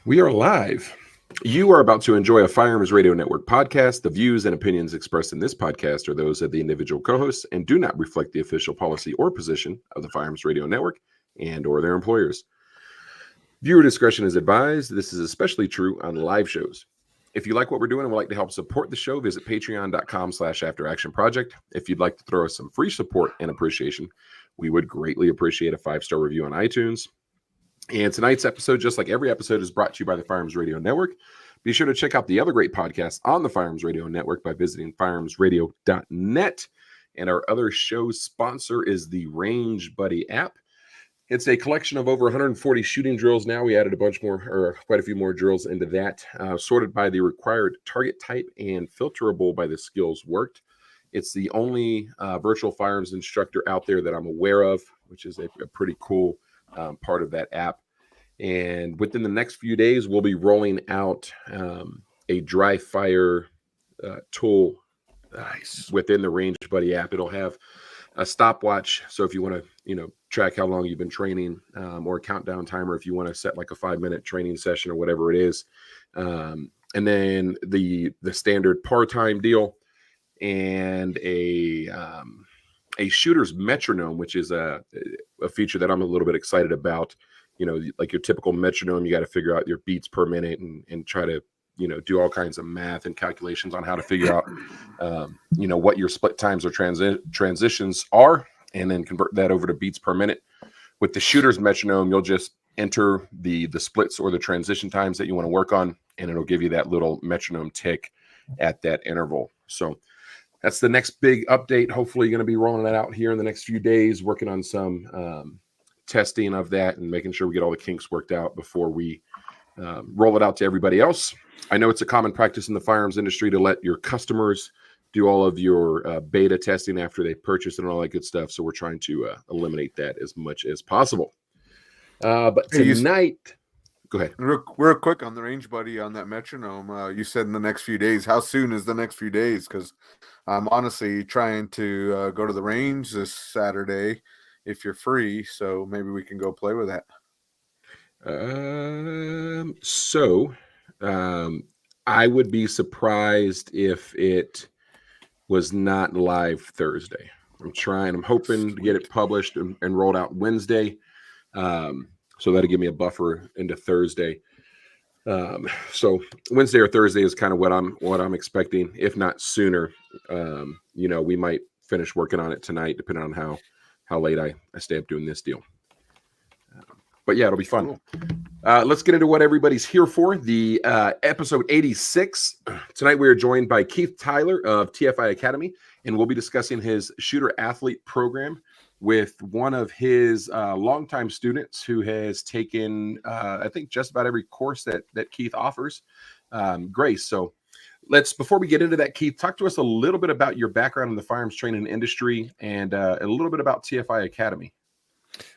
We are live. You are about to enjoy a Firearms Radio Network podcast. The views and opinions expressed in this podcast are those of the individual co-hosts and do not reflect the official policy or position of the Firearms Radio Network and or their employers. Viewer discretion is advised. This is especially true on live shows. If you like what we're doing and would like to help support the show, visit patreon.com/afteractionproject. If you'd like to throw us some free support and appreciation, we would greatly appreciate a 5-star review on iTunes. And tonight's episode, just like every episode, is brought to you by the Firearms Radio Network. Be sure to check out the other great podcasts on the Firearms Radio Network by visiting firearms-related.net. And our other show sponsor is the RangeBuddy.App. It's a collection of over 140 shooting drills now. We added a bunch more, or quite a few more drills into that, sorted by the required target type and filterable by the skills worked. It's the only virtual firearms instructor out there that I'm aware of, which is a pretty cool part of that app. And within the next few days, we'll be rolling out a dry fire tool within the RangeBuddy app. It'll have a stopwatch. So if you want to, track how long you've been training, or a countdown timer, if you want to set like a 5-minute training session or whatever it is. And then the standard par time deal and a shooter's metronome, which is a feature that I'm a little bit excited about. Like your typical metronome, you got to figure out your beats per minute and try to, do all kinds of math and calculations on how to figure out, what your split times or transitions are, and then convert that over to beats per minute. With the shooter's metronome, you'll just enter the splits or the transition times that you want to work on, and it'll give you that little metronome tick at that interval. So that's the next big update. Hopefully you're going to be rolling that out here in the next few days, working on some testing of that and making sure we get all the kinks worked out before we roll it out to everybody else. I know it's a common practice in the firearms industry to let your customers do all of your beta testing after they purchase it and all that good stuff. So we're trying to eliminate that as much as possible. But tonight, go ahead. Real quick on the RangeBuddy on that metronome. You said in the next few days. How soon is the next few days? Because I'm honestly trying to go to the range this Saturday if you're free. So maybe we can go play with that. I would be surprised if it was not live Thursday. I'm hoping to get it published and rolled out Wednesday. So that'll give me a buffer into Thursday. So Wednesday or Thursday is kind of what I'm expecting, if not sooner. We might finish working on it tonight, depending on how late I stay up doing this deal. But yeah, it'll be fun. Let's get into what everybody's here for. The episode 86. Tonight we are joined by Keith Tyler of TFI Academy, and we'll be discussing his shooter athlete program with one of his longtime students who has taken, I think, just about every course that Keith offers, Grace. So before we get into that, Keith, talk to us a little bit about your background in the firearms training industry and a little bit about TFI Academy.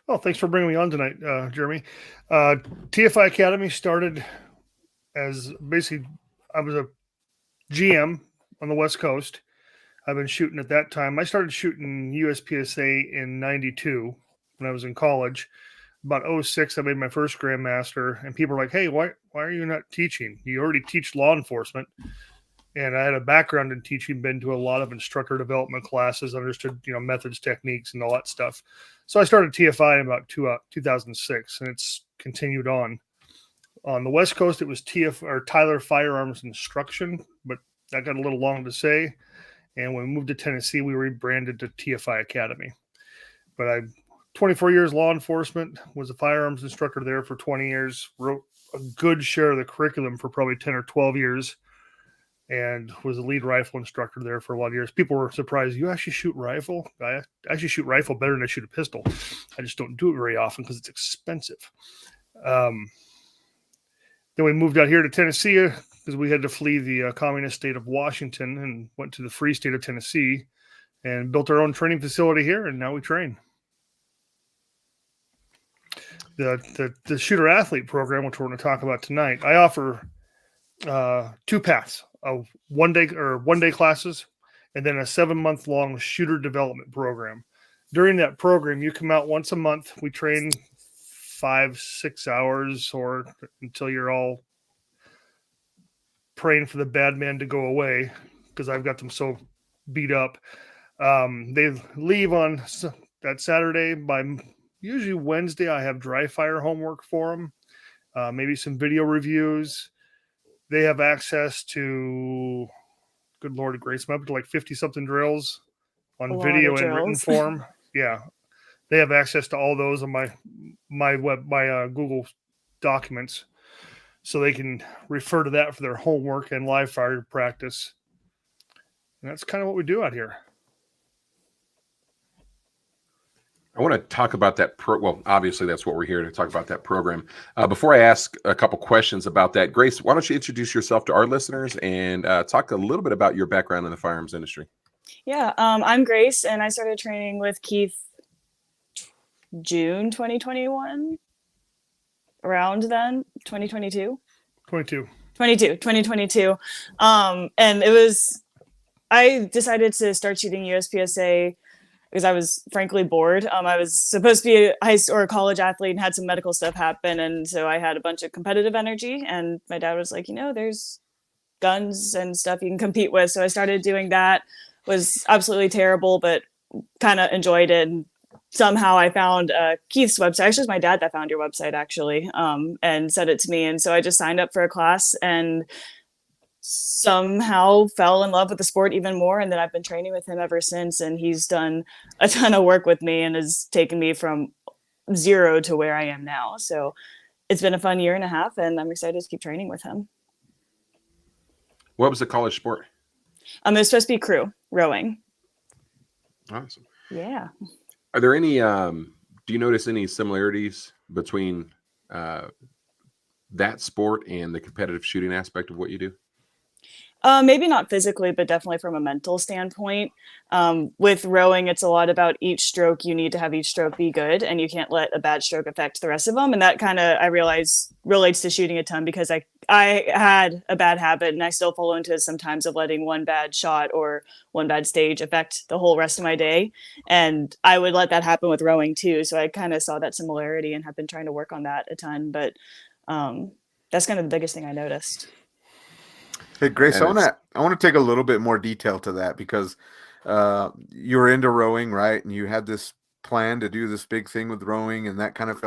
Well, thanks for bringing me on tonight, Jeremy. TFI Academy started as basically I was a GM on the West Coast. I've been shooting at that time. I started shooting USPSA in 92 when I was in college. About 06, I made my first Grandmaster, and people were like, hey, why are you not teaching? You already teach law enforcement. And I had a background in teaching, been to a lot of instructor development classes, understood, methods, techniques, and all that stuff. So I started TFI in about 2006, and it's continued on. On the West Coast, it was Tyler Firearms Instruction, but that got a little long to say. And when we moved to Tennessee, we rebranded to TFI Academy. But I 24 years law enforcement, was a firearms instructor there for 20 years, wrote a good share of the curriculum for probably 10 or 12 years, and was a lead rifle instructor there for a lot of years. People were surprised, you actually shoot rifle? I actually shoot rifle better than I shoot a pistol. I just don't do it very often because it's expensive. Then we moved out here to Tennessee because we had to flee the communist state of Washington and went to the free state of Tennessee and built our own training facility here, and now we train. The shooter athlete program, which we're going to talk about tonight, I offer 2 paths. One day classes, and then a 7-month-long shooter development program. During that program, you come out once a month. We train 5-6 hours, or until you're all praying for the bad man to go away, because I've got them so beat up. They leave on that Saturday. By usually Wednesday, I have dry fire homework for them, maybe some video reviews. They have access to, good Lord grace, I'm up to like 50 something drills on video and written form. Yeah, they have access to all those on my Google documents, so they can refer to that for their homework and live fire practice. And that's kind of what we do out here. I want to talk about that. Well, obviously, that's what we're here to talk about, that program. Before I ask a couple questions about that, Grace, why don't you introduce yourself to our listeners and talk a little bit about your background in the firearms industry? Yeah, I'm Grace, and I started training with Keith June 2021, around then, 2022. 2022. And it was, I decided to start shooting USPSA because I was frankly bored. I was supposed to be a high school or a college athlete and had some medical stuff happen. And so I had a bunch of competitive energy, and my dad was like, there's guns and stuff you can compete with. So I started doing that. Was absolutely terrible, but kind of enjoyed it. And somehow I found Keith's website. Actually, it was my dad that found your website, actually, and sent it to me. And so I just signed up for a class and somehow fell in love with the sport even more. And then I've been training with him ever since. And he's done a ton of work with me and has taken me from zero to where I am now. So it's been a fun year and a half, and I'm excited to keep training with him. What was the college sport? It was supposed to be crew rowing. Awesome. Yeah. Are there any, do you notice any similarities between that sport and the competitive shooting aspect of what you do? Maybe not physically, but definitely from a mental standpoint. With rowing, it's a lot about each stroke. You need to have each stroke be good, and you can't let a bad stroke affect the rest of them. And that kind of, I realize, relates to shooting a ton, because I had a bad habit, and I still fall into it sometimes, of letting one bad shot or one bad stage affect the whole rest of my day. And I would let that happen with rowing too. So I kind of saw that similarity and have been trying to work on that a ton. But that's kind of the biggest thing I noticed. Hey, Grace, I want to take a little bit more detail to that, because you were into rowing, right? And you had this plan to do this big thing with rowing, and that kind of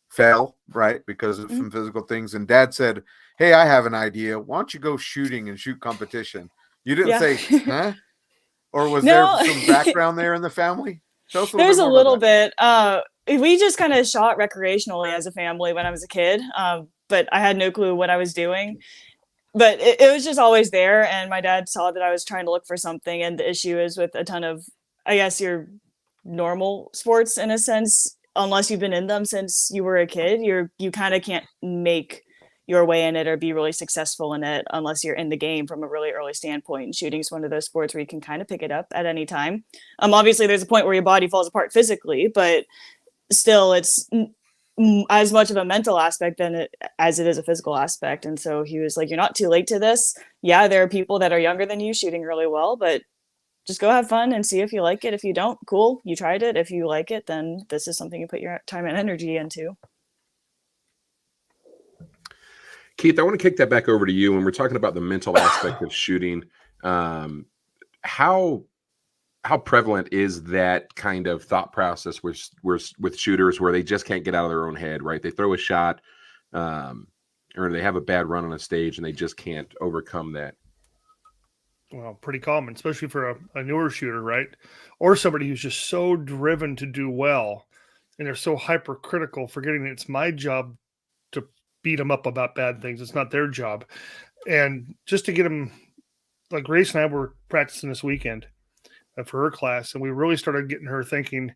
fell, right? Because of some physical things. And Dad said, hey, I have an idea. Why don't you go shooting and shoot competition? You didn't say, huh? Or was there some background there in the family? Tell us There's a little bit. We just kind of shot recreationally as a family when I was a kid, but I had no clue what I was doing. But it was just always there. And my dad saw that I was trying to look for something. And the issue is with a ton of, I guess, your normal sports, in a sense, unless you've been in them since you were a kid, you kind of can't make your way in it or be really successful in it unless you're in the game from a really early standpoint. And shooting is one of those sports where you can kind of pick it up at any time. Obviously, there's a point where your body falls apart physically, but still, it's as much of a mental aspect as it is a physical aspect. And so he was like, you're not too late to this. Yeah, there are people that are younger than you shooting really well, but just go have fun and see if you like it. If you don't, cool, you tried it. If you like it, then this is something you put your time and energy into. Keith, I want to kick that back over to you. When we're talking about the mental aspect of shooting, how prevalent is that kind of thought process with shooters, where they just can't get out of their own head, right? They throw a shot, or they have a bad run on a stage and they just can't overcome that. Well, pretty common, especially for a newer shooter, right? Or somebody who's just so driven to do well, and they're so hypercritical, forgetting that it's my job to beat them up about bad things. It's not their job. And just to get them, like Grace and I were practicing this weekend for her class, and we really started getting her thinking,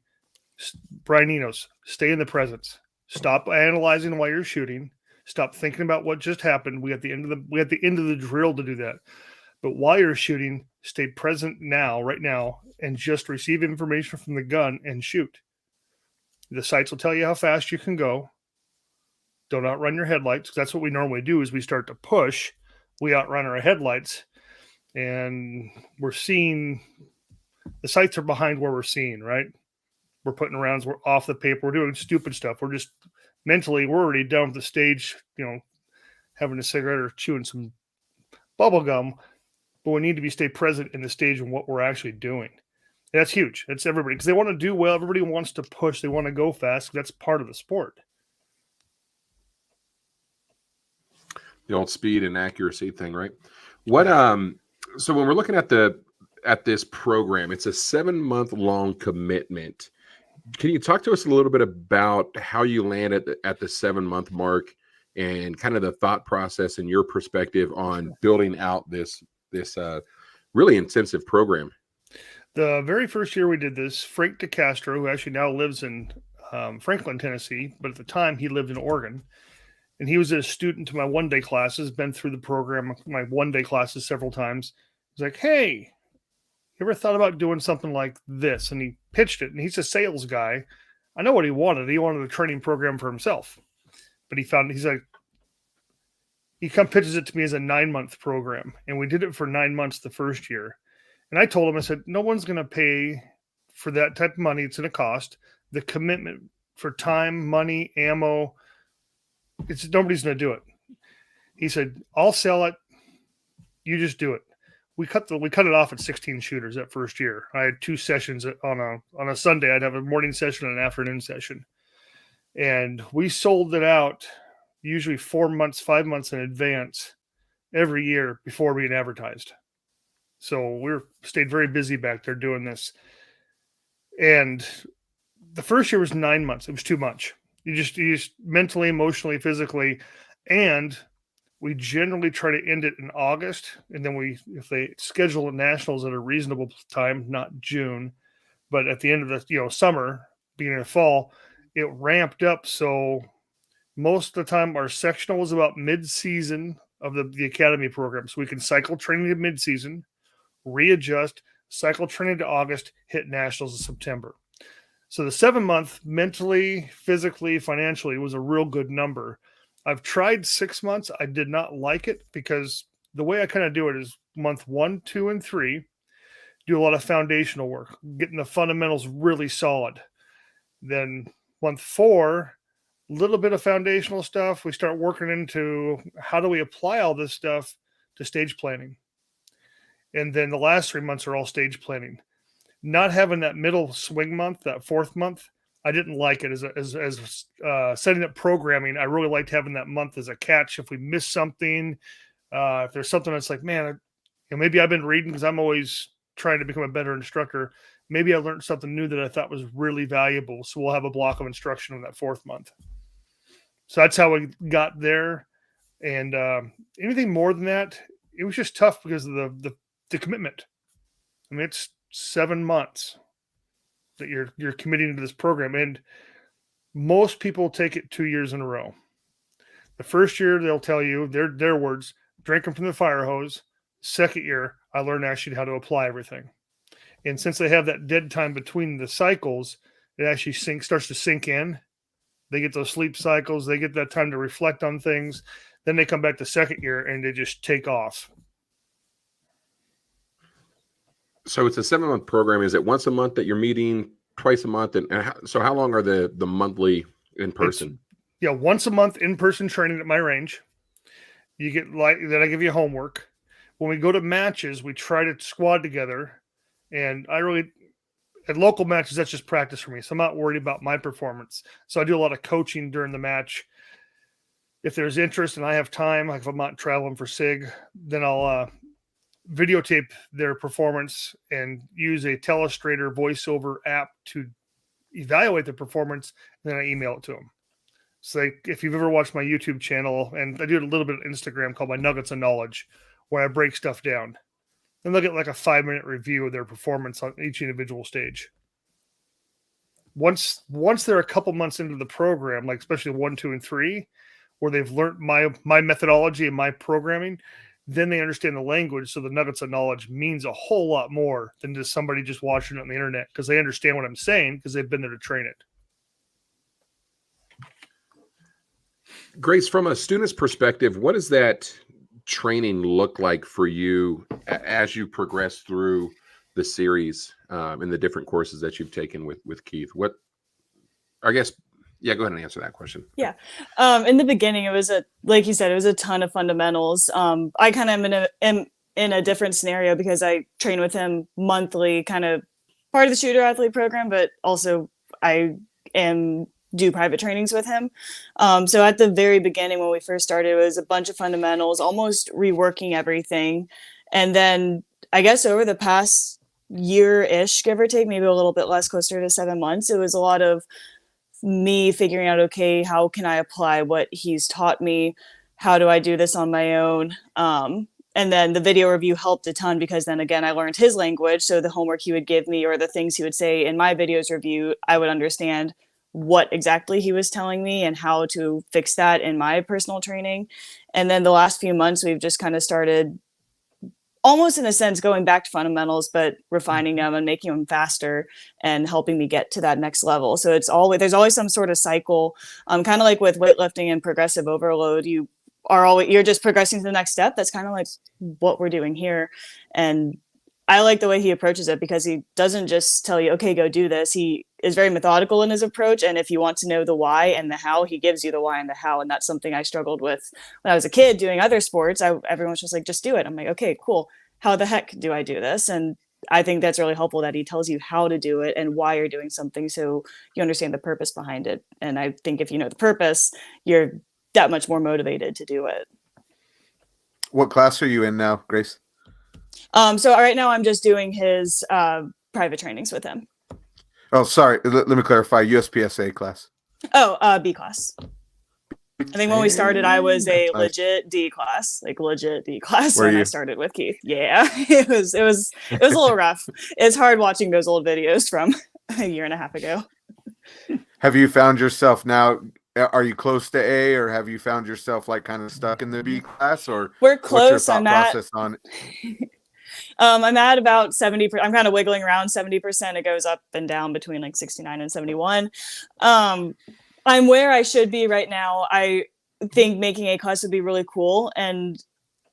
Brian Enos, stay in the presence. Stop analyzing while you're shooting. Stop thinking about what just happened. We at the end of the drill to do that. But while you're shooting, stay present now, right now, and just receive information from the gun and shoot. The sights will tell you how fast you can go. Don't outrun your headlights. That's what we normally do. Is we start to push, we outrun our headlights, and we're seeing. The sights are behind where we're seeing, right? We're putting rounds, we're off the paper, we're doing stupid stuff. We're just mentally we're already down at the stage, having a cigarette or chewing some bubble gum, but we need to stay present in the stage and what we're actually doing. And that's huge. That's everybody, because they want to do well. Everybody wants to push. They want to go fast. That's part of the sport. The old speed and accuracy thing, right? What so when we're looking at this program, it's a 7-month long commitment. Can you talk to us a little bit about how you land at the 7-month mark and kind of the thought process and your perspective on building out this really intensive program? The very first year we did this, Frank DeCastro, who actually now lives in Franklin, Tennessee, but at the time he lived in Oregon, and he was a student to my one-day classes, been through the program, my one-day classes several times. He's like, hey, you ever thought about doing something like this? And he pitched it, and he's a sales guy. I know what he wanted. He wanted a training program for himself. But he pitches it to me as a 9-month program, and we did it for 9 months the first year. And I told him, I said, no one's going to pay for that type of money. It's going to cost. The commitment for time, money, ammo, nobody's going to do it. He said, I'll sell it. You just do it. We cut it off at 16 shooters that first year. I had 2 sessions on a Sunday. I'd have a morning session and an afternoon session. And we sold it out usually 4 months, 5 months in advance every year before being advertised. So we stayed very busy back there doing this. And the first year was 9 months. It was too much. You just mentally, emotionally, physically, and we generally try to end it in August. And then if they schedule the nationals at a reasonable time, not June, but at the end of the summer, beginning of fall, it ramped up. So most of the time our sectional was about mid-season of the academy program. So we can cycle training to mid-season, readjust, cycle training to August, hit nationals in September. So the 7-month mentally, physically, financially was a real good number. I've tried 6 months. I did not like it because the way I kind of do it is month 1, 2, and 3, do a lot of foundational work, getting the fundamentals really solid. Then month 4, a little bit of foundational stuff. We start working into how do we apply all this stuff to stage planning. And then the last 3 months are all stage planning. Not having that middle swing month, that 4th month, I didn't like it as setting up programming. I really liked having that month as a catch. If we miss something, if there's something that's like, man, maybe I've been reading because I'm always trying to become a better instructor. Maybe I learned something new that I thought was really valuable. So we'll have a block of instruction in that 4th month. So that's how we got there. And anything more than that, it was just tough because of the commitment. I mean, it's 7 months that you're committing to this program, and most people take it 2 years in a row. The first year they'll tell you their words, drinking from the fire hose. Second year, I learned actually how to apply everything. And since they have that dead time between the cycles, it actually starts to sink in. They get those sleep cycles. They get that time to reflect on things. Then they come back the second year and they just take off. So it's a 7-month program. Is it once a month that you're meeting, twice a month? And so how long are the monthly in person? Once a month in-person training at my range. You get then I give you homework. When we go to matches, we try to squad together. And at local matches, that's just practice for me. So I'm not worried about my performance. So I do a lot of coaching during the match. If there's interest and I have time, like if I'm not traveling for SIG, then I'll videotape their performance and use a telestrator voiceover app to evaluate the performance, and then I email it to them. So if you've ever watched my YouTube channel, and I do a little bit of Instagram called my Nuggets of Knowledge, where I break stuff down, and they'll get like a 5-minute review of their performance on each individual stage. Once they're a couple months into the program, like especially 1, 2, and 3, where they've learned my methodology and my programming, then they understand the language. So the Nuggets of Knowledge means a whole lot more than just somebody just watching it on the internet, because they understand what I'm saying because they've been there to train it. Grace, from a student's perspective, what does that training look like for you as you progress through the series and the different courses that you've taken with Keith? What, I guess, Yeah, go ahead and answer that question. Yeah. In the beginning, it was like you said, it was a ton of fundamentals. I kind of am in a different scenario because I train with him monthly, kind of part of the shooter athlete program, but also I do private trainings with him. So at the very beginning, when we first started, it was a bunch of fundamentals, almost reworking everything. And then I guess over the past year-ish, give or take, maybe a little bit less, closer to 7 months, it was a lot of me figuring out, okay, how can I apply what he's taught me? How do I do this on my own? And then the video review helped a ton because then again, I learned his language. So the homework he would give me or the things he would say in my videos review, I would understand what exactly he was telling me and how to fix that in my personal training. And then the last few months, we've just kind of started almost in a sense going back to fundamentals, but refining them and making them faster and helping me get to that next level. So there's always some sort of cycle, kind of like with weightlifting and progressive overload. You're just progressing to the next step. That's kind of like what we're doing here. And I like the way he approaches it because he doesn't just tell you, okay, go do this. He is very methodical in his approach. And if you want to know the why and the how, he gives you the why and the how. And that's something I struggled with when I was a kid doing other sports. Everyone was just like, just do it. I'm like, okay, cool. How the heck do I do this? And I think that's really helpful that he tells you how to do it and why you're doing something so you understand the purpose behind it. And I think if you know the purpose, you're that much more motivated to do it. What class are you in now, Grace? So right now I'm just doing his private trainings with him. Oh, sorry. Let me clarify. USPSA class. Oh, B class. I think when we started, I was a legit D class when I started with Keith. Yeah, it was a little rough. It's hard watching those old videos from a year and a half ago. Have you found yourself now? Are you close to A, or have you found yourself like kind of stuck in the B class? Or we're close. What's your thought process on it? I'm at about 70%. I'm kind of wiggling around 70%. It goes up and down between like 69 and 71. I'm where I should be right now. I think making A class would be really cool. And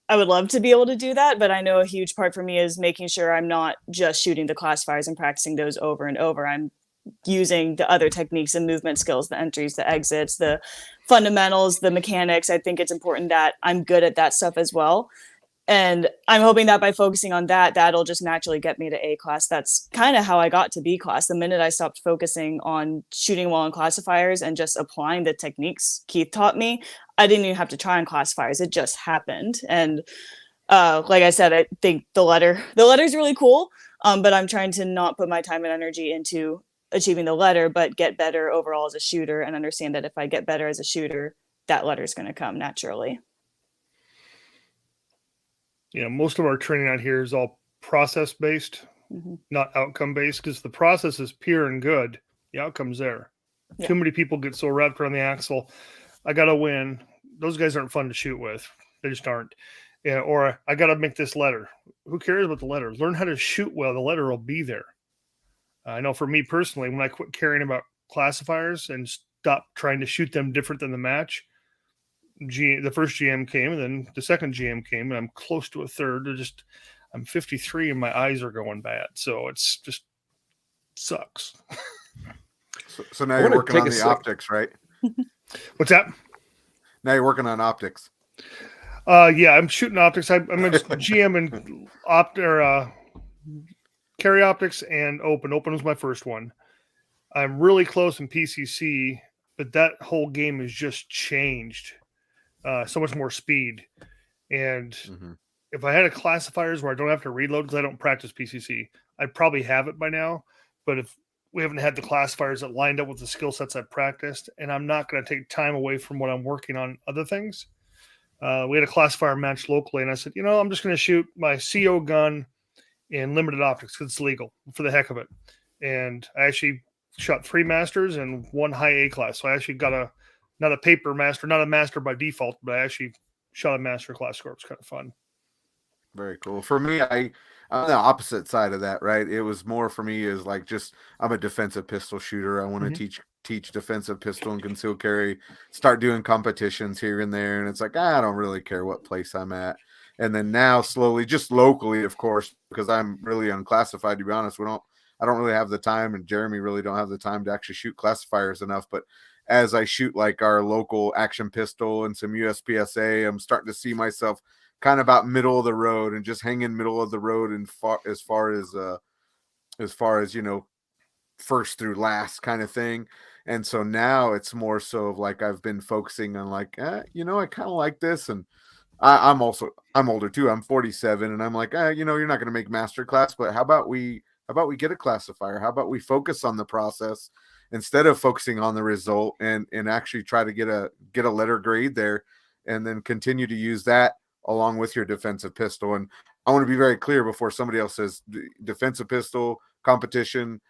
I would love to be able to do that. But I know a huge part for me is making sure I'm not just shooting the classifiers and practicing those over and over. I'm using the other techniques and movement skills, the entries, the exits, the fundamentals, the mechanics. I think it's important that I'm good at that stuff as well. And I'm hoping that by focusing on that, that'll just naturally get me to A class. That's kind of how I got to B class. The minute I stopped focusing on shooting well on classifiers and just applying the techniques Keith taught me, I didn't even have to try on classifiers. It just happened. And like I said, I think the letter's really cool, but I'm trying to not put my time and energy into achieving the letter, but get better overall as a shooter and understand that if I get better as a shooter, that letter's going to come naturally. Yeah, most of our training out here is all process-based, not outcome-based, because the process is pure and good. The outcome's there. Yeah. Too many people get so wrapped around the axle. I got to win. Those guys aren't fun to shoot with. They just aren't. Yeah, or I got to make this letter. Who cares about the letter? Learn how to shoot well. The letter will be there. I know for me personally, when I quit caring about classifiers and stopped trying to shoot them different than the match, the first GM came, and then the second GM came, and I'm close to a third. I'm 53, and my eyes are going bad. So it's just sucks. So now you're working on the optics, right? What's that? Now you're working on optics. Yeah, I'm shooting optics. I'm a GM and carry optics and open. Open was my first one. I'm really close in PCC, but that whole game has just changed. So much more speed. And if I had a classifiers where I don't have to reload because I don't practice PCC, I'd probably have it by now. But if we haven't had the classifiers that lined up with the skill sets I've practiced, and I'm not going to take time away from what I'm working on other things. We had a classifier match locally, and I said, I'm just going to shoot my CO gun in limited optics because it's legal for the heck of it. And I actually shot 3 masters and 1 high A class. So I actually got not a paper master, not a master by default, but I actually shot a master class score. It was kind of fun. Very cool. For me, I'm on the opposite side of that, right? It was more for me is like I'm a defensive pistol shooter. I want to teach defensive pistol and concealed carry, start doing competitions here and there. And it's like, I don't really care what place I'm at. And then now slowly, just locally, of course, because I'm really unclassified, to be honest, I don't really have the time, and Jeremy really don't have the time to actually shoot classifiers enough. But as I shoot like our local action pistol and some USPSA, I'm starting to see myself kind of about middle of the road and just hanging middle of the road and as far as, you know, first through last kind of thing. And so now it's more so of like I've been focusing on like, you know, I kind of like this. And I'm older too. I'm 47, and I'm like, you know, you're not going to make master class, but how about we get a classifier? How about we focus on the process instead of focusing on the result, and actually try to get a letter grade there, and then continue to use that along with your defensive pistol. And I want to be very clear before somebody else says defensive pistol competition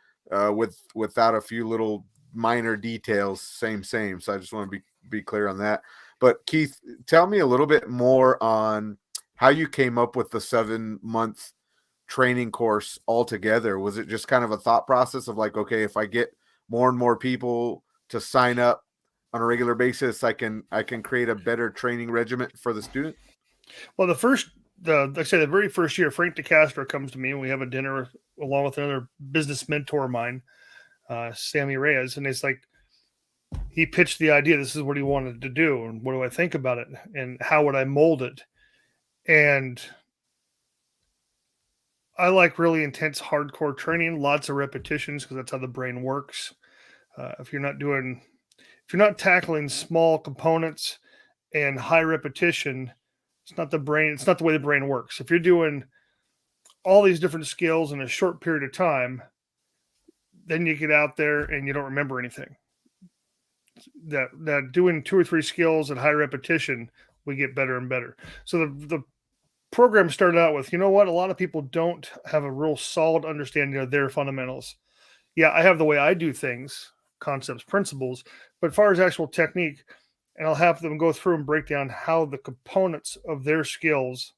without a few little minor details, same. So I just want to be clear on that. But Keith, tell me a little bit more on how you came up with the 7-month training course altogether. Was it just kind of a thought process of like, okay, if I get more and more people to sign up on a regular basis, I can create a better training regimen for the student? Well, like I said, the very first year, Frank DeCastro comes to me and we have a dinner along with another business mentor of mine, Sammy Reyes. And it's like, he pitched the idea. This is what he wanted to do. And what do I think about it? And how would I mold it? And I like really intense, hardcore training, lots of repetitions, because that's how the brain works. If you're not tackling small components and high repetition, it's not the way the brain works. If you're doing all these different skills in a short period of time, then you get out there and you don't remember anything. That doing 2 or 3 skills at high repetition, we get better and better. So the program started out with, you know what, a lot of people don't have a real solid understanding of their fundamentals. Yeah, I have the way I do things, concepts, principles, but as far as actual technique, and I'll have them go through and break down how the components of their skills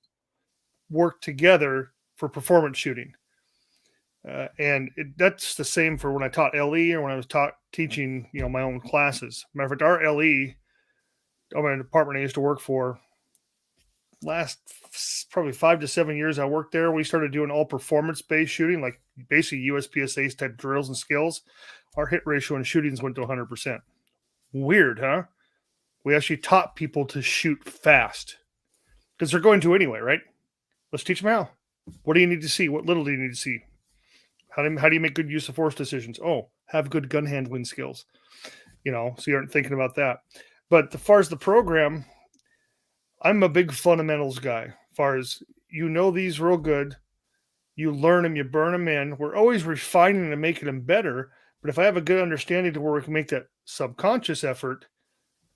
work together for performance shooting. That's the same for when I taught LE or when I was teaching, you know, my own classes. Matter of fact, our LE, my department I used to work for, last probably 5 to 7 years I worked there, we started doing all performance-based shooting, like basically USPSA type drills and skills. Our hit ratio in shootings went to 100%. Weird, huh? We actually taught people to shoot fast because they're going to anyway, right? Let's teach them how. What do you need to see? What little do you need to see? How do you make good use of force decisions? Oh, have good gun handling skills. You know, so you aren't thinking about that. But as far as the program, I'm a big fundamentals guy. As far as you know these real good, you learn them, you burn them in. We're always refining and making them better. But if I have a good understanding to where we can make that subconscious effort,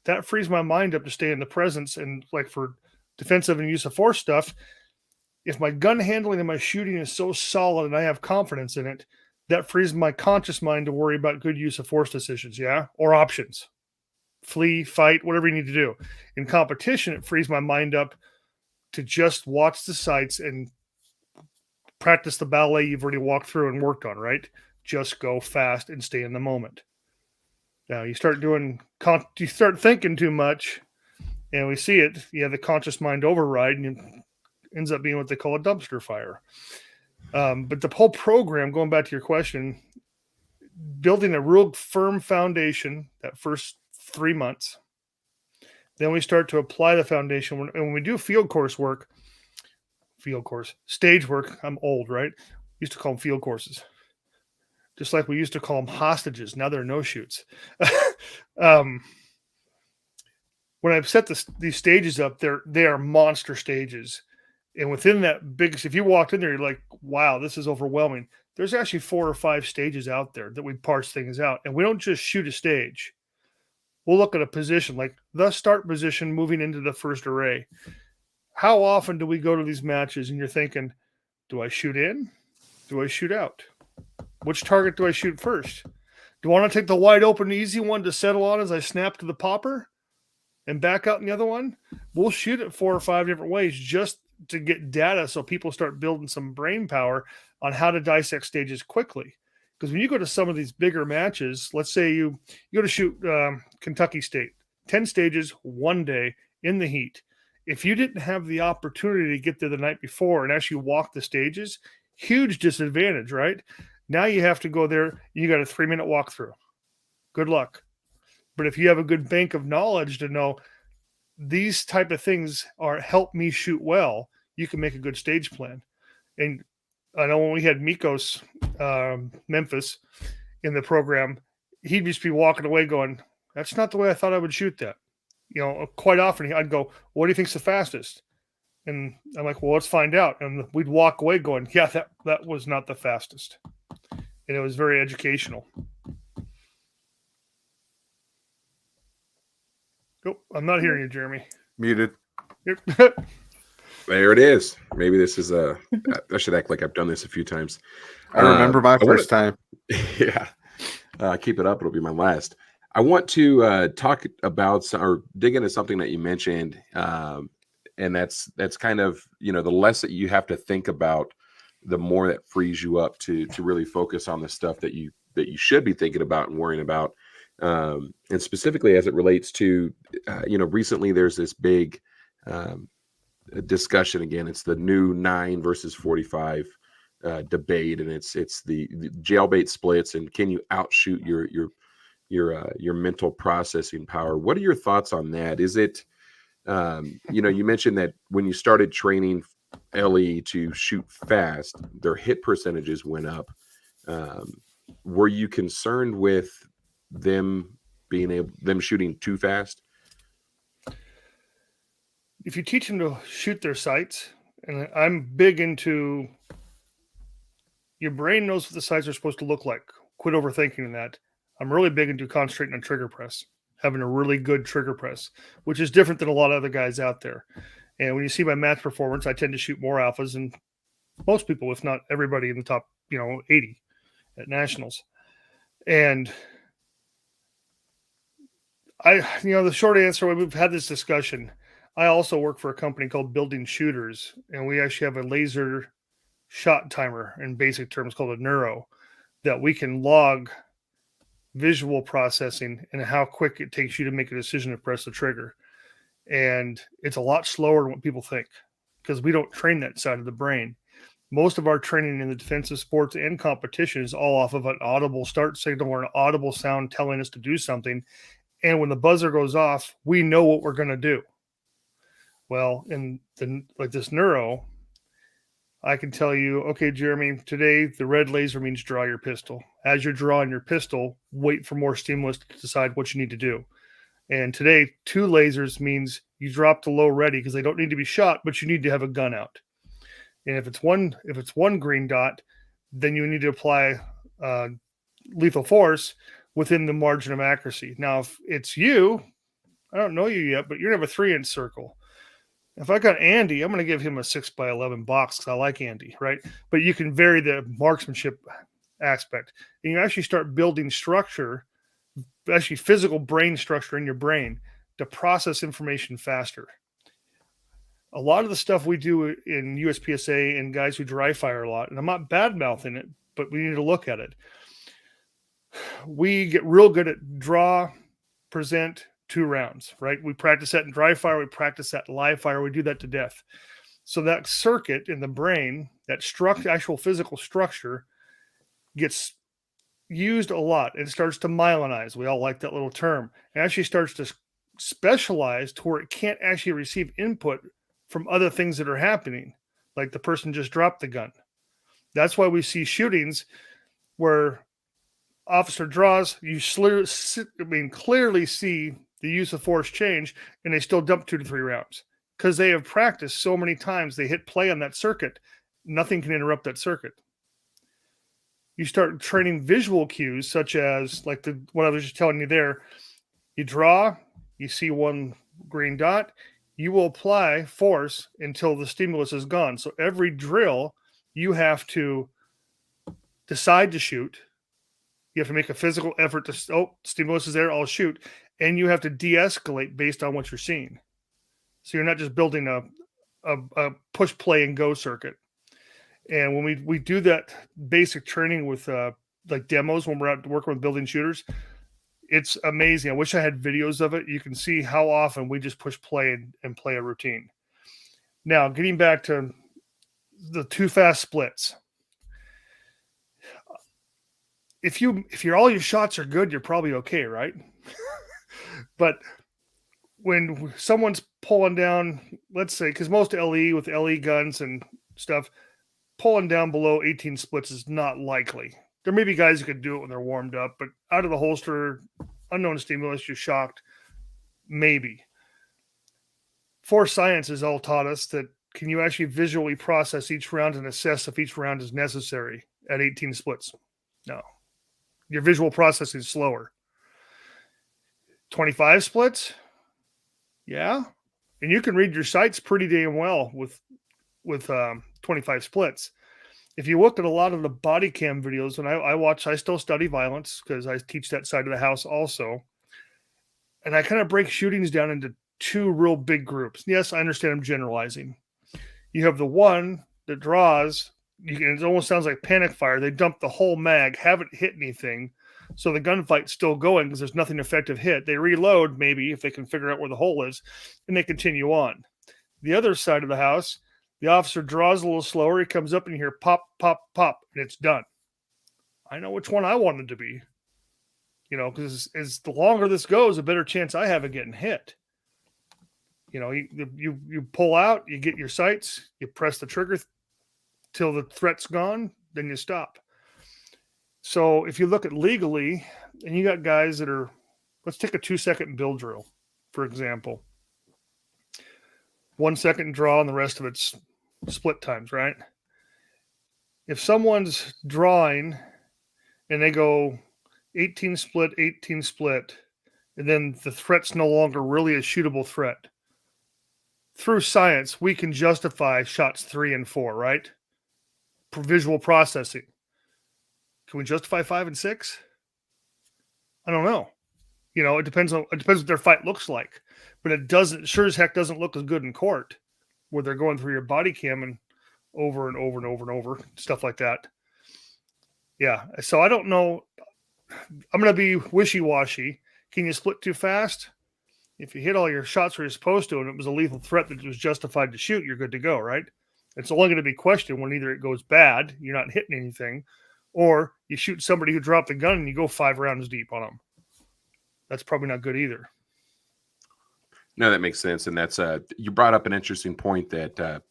that frees my mind up to stay in the presence. And like for defensive and use of force stuff, if my gun handling and my shooting is so solid and I have confidence in it, that frees my conscious mind to worry about good use of force decisions, yeah? Or options. Flee, fight, whatever you need to do. In competition, it frees my mind up to just watch the sights and practice the ballet you've already walked through and worked on, right? Just go fast and stay in the moment. Now, you start thinking too much, and we see it. You have the conscious mind override, and it ends up being what they call a dumpster fire. But the whole program, going back to your question, building a real firm foundation that first 3 months. Then we start to apply the foundation. And when we do stage work, I'm old, right? Used to call them field courses. Just like we used to call them hostages. Now they're no-shoots. When I've set these stages up, they are monster stages. And within that biggest, if you walked in there, you're like, wow, this is overwhelming. There's actually 4 or 5 stages out there that we parse things out. And we don't just shoot a stage. We'll look at a position like the start position moving into the first array. How often do we go to these matches and you're thinking, do I shoot in? Do I shoot out? Which target do I shoot first? Do I want to take the wide open, easy one to settle on as I snap to the popper and back out in the other one? We'll shoot it 4 or 5 different ways just to get data so people start building some brain power on how to dissect stages quickly. Because when you go to some of these bigger matches, let's say you go to shoot Kentucky State, 10 stages, 1 day in the heat. If you didn't have the opportunity to get there the night before and actually walk the stages, huge disadvantage, right? Now you have to go there. You got a 3-minute walkthrough. Good luck. But if you have a good bank of knowledge to know these type of things are help me shoot well, you can make a good stage plan. And I know when we had Mikos Memphis in the program, he'd just be walking away going, that's not the way I thought I would shoot that. Quite often I'd go, what do you think's the fastest? And I'm like, well, let's find out. And we'd walk away going, yeah, that was not the fastest. And it was very educational. Oh, I'm not hearing you, Jeremy. Muted. There it is. Maybe this is I should act like I've done this a few times. I remember my first time. Yeah. Keep it up. It'll be my last. I want to talk about or dig into something that you mentioned. And that's kind of, the less that you have to think about, the more that frees you up to really focus on the stuff that you should be thinking about and worrying about. And specifically as it relates to, recently there's this big discussion again. It's the new 9 versus 45 debate, and it's the jailbait splits, and can you outshoot your mental processing power? What are your thoughts on that? Is it, you mentioned that when you started training LE to shoot fast, their hit percentages went up. Were you concerned with them shooting too fast? If you teach them to shoot their sights, and I'm big into your brain knows what the sights are supposed to look like. Quit overthinking that. I'm really big into concentrating on trigger press, having a really good trigger press, which is different than a lot of other guys out there. And when you see my match performance, I tend to shoot more alphas than most people, if not everybody in the top, 80 at nationals. And the short answer, we've had this discussion. I also work for a company called Building Shooters, and we actually have a laser shot timer in basic terms called a neuro that we can log visual processing and how quick it takes you to make a decision to press the trigger. And it's a lot slower than what people think because we don't train that side of the brain. Most of our training in the defensive sports and competition is all off of an audible start signal or an audible sound telling us to do something. And when the buzzer goes off, we know what we're going to do. Well, like this neuro, I can tell you, okay, Jeremy, today the red laser means draw your pistol. As you're drawing your pistol, wait for more stimulus to decide what you need to do. And today, 2 lasers means you drop the low ready because they don't need to be shot, but you need to have a gun out. And if it's one green dot, then you need to apply lethal force within the margin of accuracy. Now, if it's you, I don't know you yet, but you're going to have a 3-inch circle. If I got Andy, I'm going to give him a 6x11 box because I like Andy, right? But you can vary the marksmanship aspect. And you actually start building structure, actually physical brain structure in your brain to process information faster. A lot of the stuff we do in USPSA and guys who dry fire a lot, and I'm not bad-mouthing it, but we need to look at it. We get real good at draw, present, 2 rounds, right? We practice that in dry fire. We practice that in live fire. We do that to death. So that circuit in the brain, that actual physical structure gets used a lot. It starts to myelinize. We all like that little term. It actually starts to specialize to where it can't actually receive input from other things that are happening. Like the person just dropped the gun. That's why we see shootings where officer draws, you clearly see the use of force change, and they still dump 2 to 3 rounds because they have practiced so many times. They hit play on that circuit. Nothing can interrupt that circuit. You start training visual cues, such as like what I was just telling you there. You draw, you see 1 green dot, you will apply force until the stimulus is gone. So every drill, you have to decide to shoot. You have to make a physical effort to, stimulus is there, I'll shoot. And you have to de-escalate based on what you're seeing. So you're not just building a push, play, and go circuit. And when we do that basic training with like demos when we're out working with building shooters, it's amazing. I wish I had videos of it. You can see how often we just push play and play a routine. Now, getting back to the too fast splits. if all your shots are good, you're probably okay, right? But when someone's pulling down, let's say, because most LE with LE guns and stuff, pulling down below 18 splits is not likely. There may be guys who could do it when they're warmed up, but out of the holster, unknown stimulus, you're shocked, maybe. Force Science has all taught us that can you actually visually process each round and assess if each round is necessary at 18 splits? No. Your visual processing is slower. 25 splits? Yeah. And you can read your sights pretty damn well with 25 splits. If you look at a lot of the body cam videos, and I still study violence because I teach that side of the house also. And I kind of break shootings down into two real big groups. Yes, I understand I'm generalizing. You have the one that draws, it almost sounds like panic fire. They dump the whole mag, haven't hit anything. So the gunfight's still going because there's nothing effective hit. They reload maybe if they can figure out where the hole is, and they continue on. The other side of the house, the officer draws a little slower. He comes up and you hear pop, pop, pop, and it's done. I know which one I wanted to be. Because as the longer this goes, the better chance I have of getting hit. You pull out, you get your sights, you press the trigger till the threat's gone, then you stop. So if you look at legally, and you got guys that are, let's take a 2-second build drill, for example. 1 second draw and the rest of it's split times, right? If someone's drawing and they go 18 split, and then the threat's no longer really a shootable threat. Through science, we can justify shots 3 and 4, right? For visual processing. Can we justify 5 and 6? I don't know. It depends what their fight looks like. But it sure as heck doesn't look as good in court where they're going through your body cam and over and over and over and over, stuff like that. Yeah. So I don't know. I'm going to be wishy-washy. Can you split too fast? If you hit all your shots where you're supposed to and it was a lethal threat that was justified to shoot, you're good to go, right? It's only going to be questioned when either it goes bad, you're not hitting anything, or you shoot somebody who dropped the gun and you go 5 rounds deep on them. That's probably not good either. No, that makes sense. And that's you brought up an interesting point that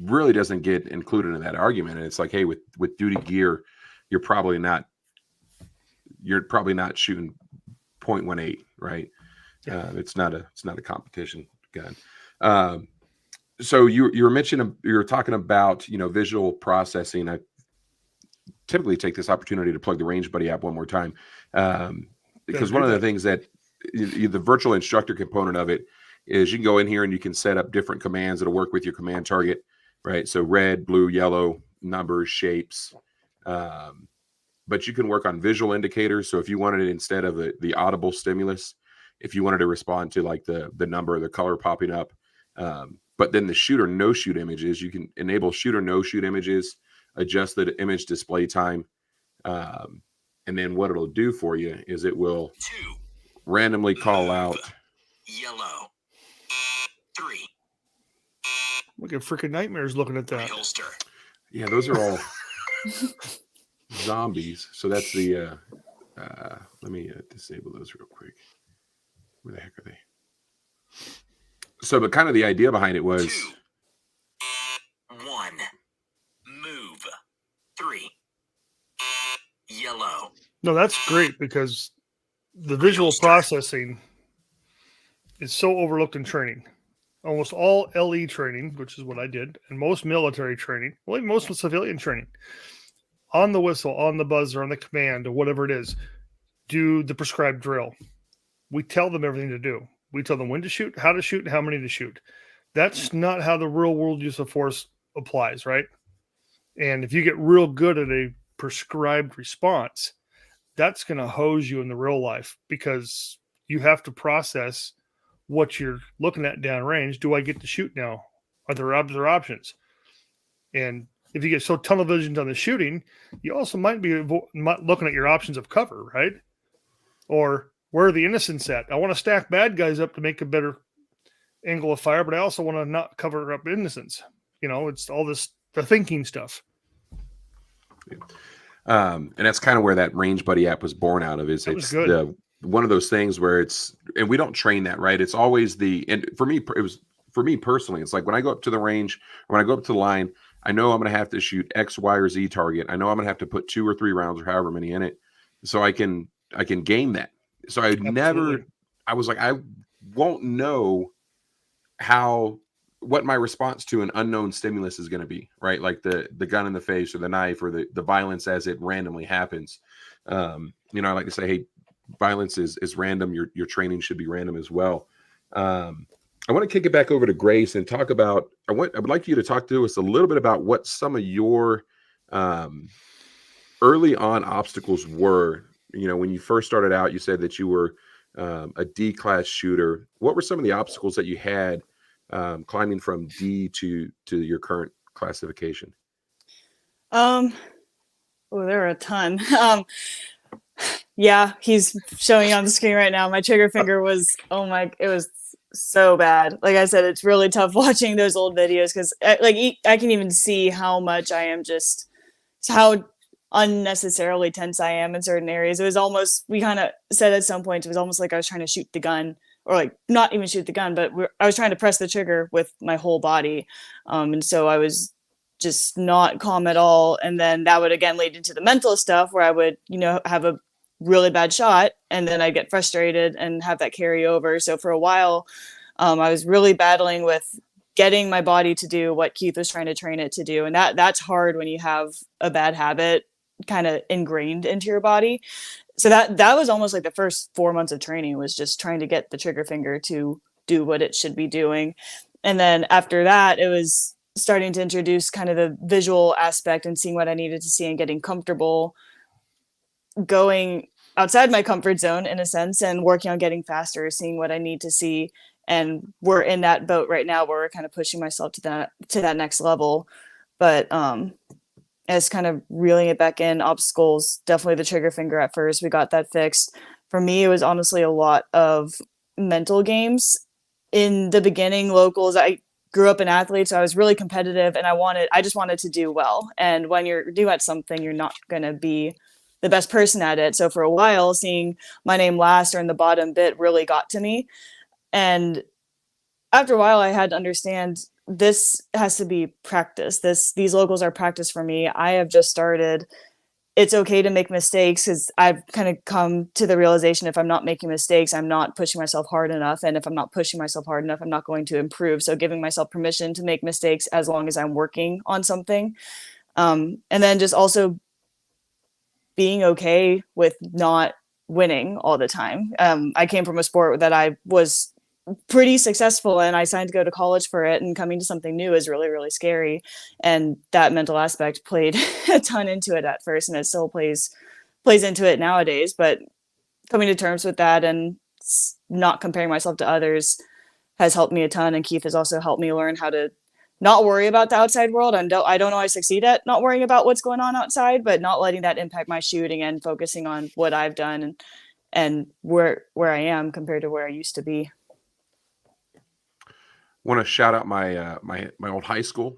really doesn't get included in that argument. And it's like, hey, with duty gear, you're probably not shooting 0.18, right? Yeah. It's not a competition gun. So you were talking about visual processing. I typically take this opportunity to plug the RangeBuddy app one more time, because one of the things that the virtual instructor component of it is you can go in here and you can set up different commands that'll work with your command target, right? So red, blue, yellow, numbers, shapes. But you can work on visual indicators. So if you wanted it instead of the audible stimulus, if you wanted to respond to like the number or the color popping up, but then the shoot or no shoot images, you can enable shoot or no shoot images, adjust the image display time. And then what it'll do for you is it will randomly call out yellow 3. Look at freaking nightmares looking at that. Holster. Yeah, those are all zombies. So that's the let me disable those real quick. Where the heck are they? So, but kind of the idea behind it was 2, 1, move 3, yellow. No, that's great because the visual processing is so overlooked in training. Almost all LE training, which is what I did, and most military training, well, even most civilian training, on the whistle, on the buzzer, on the command, or whatever it is, do the prescribed drill. We tell them everything to do. We tell them when to shoot, how many to shoot. That's not how the real world use of force applies, right? And if you get real good at a prescribed response, that's going to hose you in the real life because you have to process what you're looking at downrange. Do I get to shoot now? Are there other options? And if you get so tunnel visioned on the shooting, you also might be looking at your options of cover, right? Or where are the innocents at? I want to stack bad guys up to make a better angle of fire, but I also want to not cover up innocents. It's all this, the thinking stuff. And that's kind of where that RangeBuddy app was born out of. Is That was it's good. the one of those things where it's, and we don't train that, right? It's always and for me, it was for me personally. It's like when I go up to the range, or when I go up to the line, I know I'm going to have to shoot X, Y, or Z target. I know I'm going to have to put 2 or 3 rounds or however many in it, so I can game that. So I was like, I won't know what my response to an unknown stimulus is going to be, right? Like the gun in the face or the knife or the violence as it randomly happens. I like to say, hey, violence is random. Your training should be random as well. I want to kick it back over to Grace and talk about, I would like you to talk to us a little bit about what some of your early on obstacles were. When you first started out, you said that you were a D-class shooter. What were some of the obstacles that you had climbing from D to your current classification? There are a ton. Yeah, he's showing on the screen right now. My trigger finger was, it was so bad. Like I said, it's really tough watching those old videos because I can even see how much I am how unnecessarily tense I am in certain areas. It was almost, we kind of said at some point, it was almost like I was trying to shoot the gun, or like not even shoot the gun, but I was trying to press the trigger with my whole body. And so I was just not calm at all. And then that would again lead into the mental stuff where I would, have a really bad shot and then I'd get frustrated and have that carry over. So for a while, I was really battling with getting my body to do what Keith was trying to train it to do. And that's hard when you have a bad habit kind of ingrained into your body. So that was almost like the first 4 months of training was just trying to get the trigger finger to do what it should be doing. And then after that, it was starting to introduce kind of the visual aspect and seeing what I needed to see and getting comfortable going outside my comfort zone in a sense and working on getting faster, seeing what I need to see. And we're in that boat right now where we're kind of pushing myself to that next level. But as kind of reeling it back in, obstacles, definitely the trigger finger at first. We got that fixed. For me, it was honestly a lot of mental games. In the beginning, locals, I grew up an athlete, so I was really competitive and I just wanted to do well. And when you're new at something, you're not going to be the best person at it. So for a while, seeing my name last or in the bottom bit really got to me. And after a while, I had to understand this has to be practice. These locals are practice for me. I have just started. It's okay to make mistakes because I've kind of come to the realization if I'm not making mistakes, I'm not pushing myself hard enough. And if I'm not pushing myself hard enough, I'm not going to improve. So giving myself permission to make mistakes as long as I'm working on something. And then just also being okay with not winning all the time. I came from a sport that I was pretty successful in. I signed to go to college for it, and coming to something new is really, really scary. And that mental aspect played a ton into it at first, and it still plays into it nowadays. But coming to terms with that and not comparing myself to others has helped me a ton. And Keith has also helped me learn how to not worry about the outside world. And I don't always succeed at not worrying about what's going on outside, but not letting that impact my shooting and focusing on what I've done and where I am compared to where I used to be. Want to shout out my my old high school,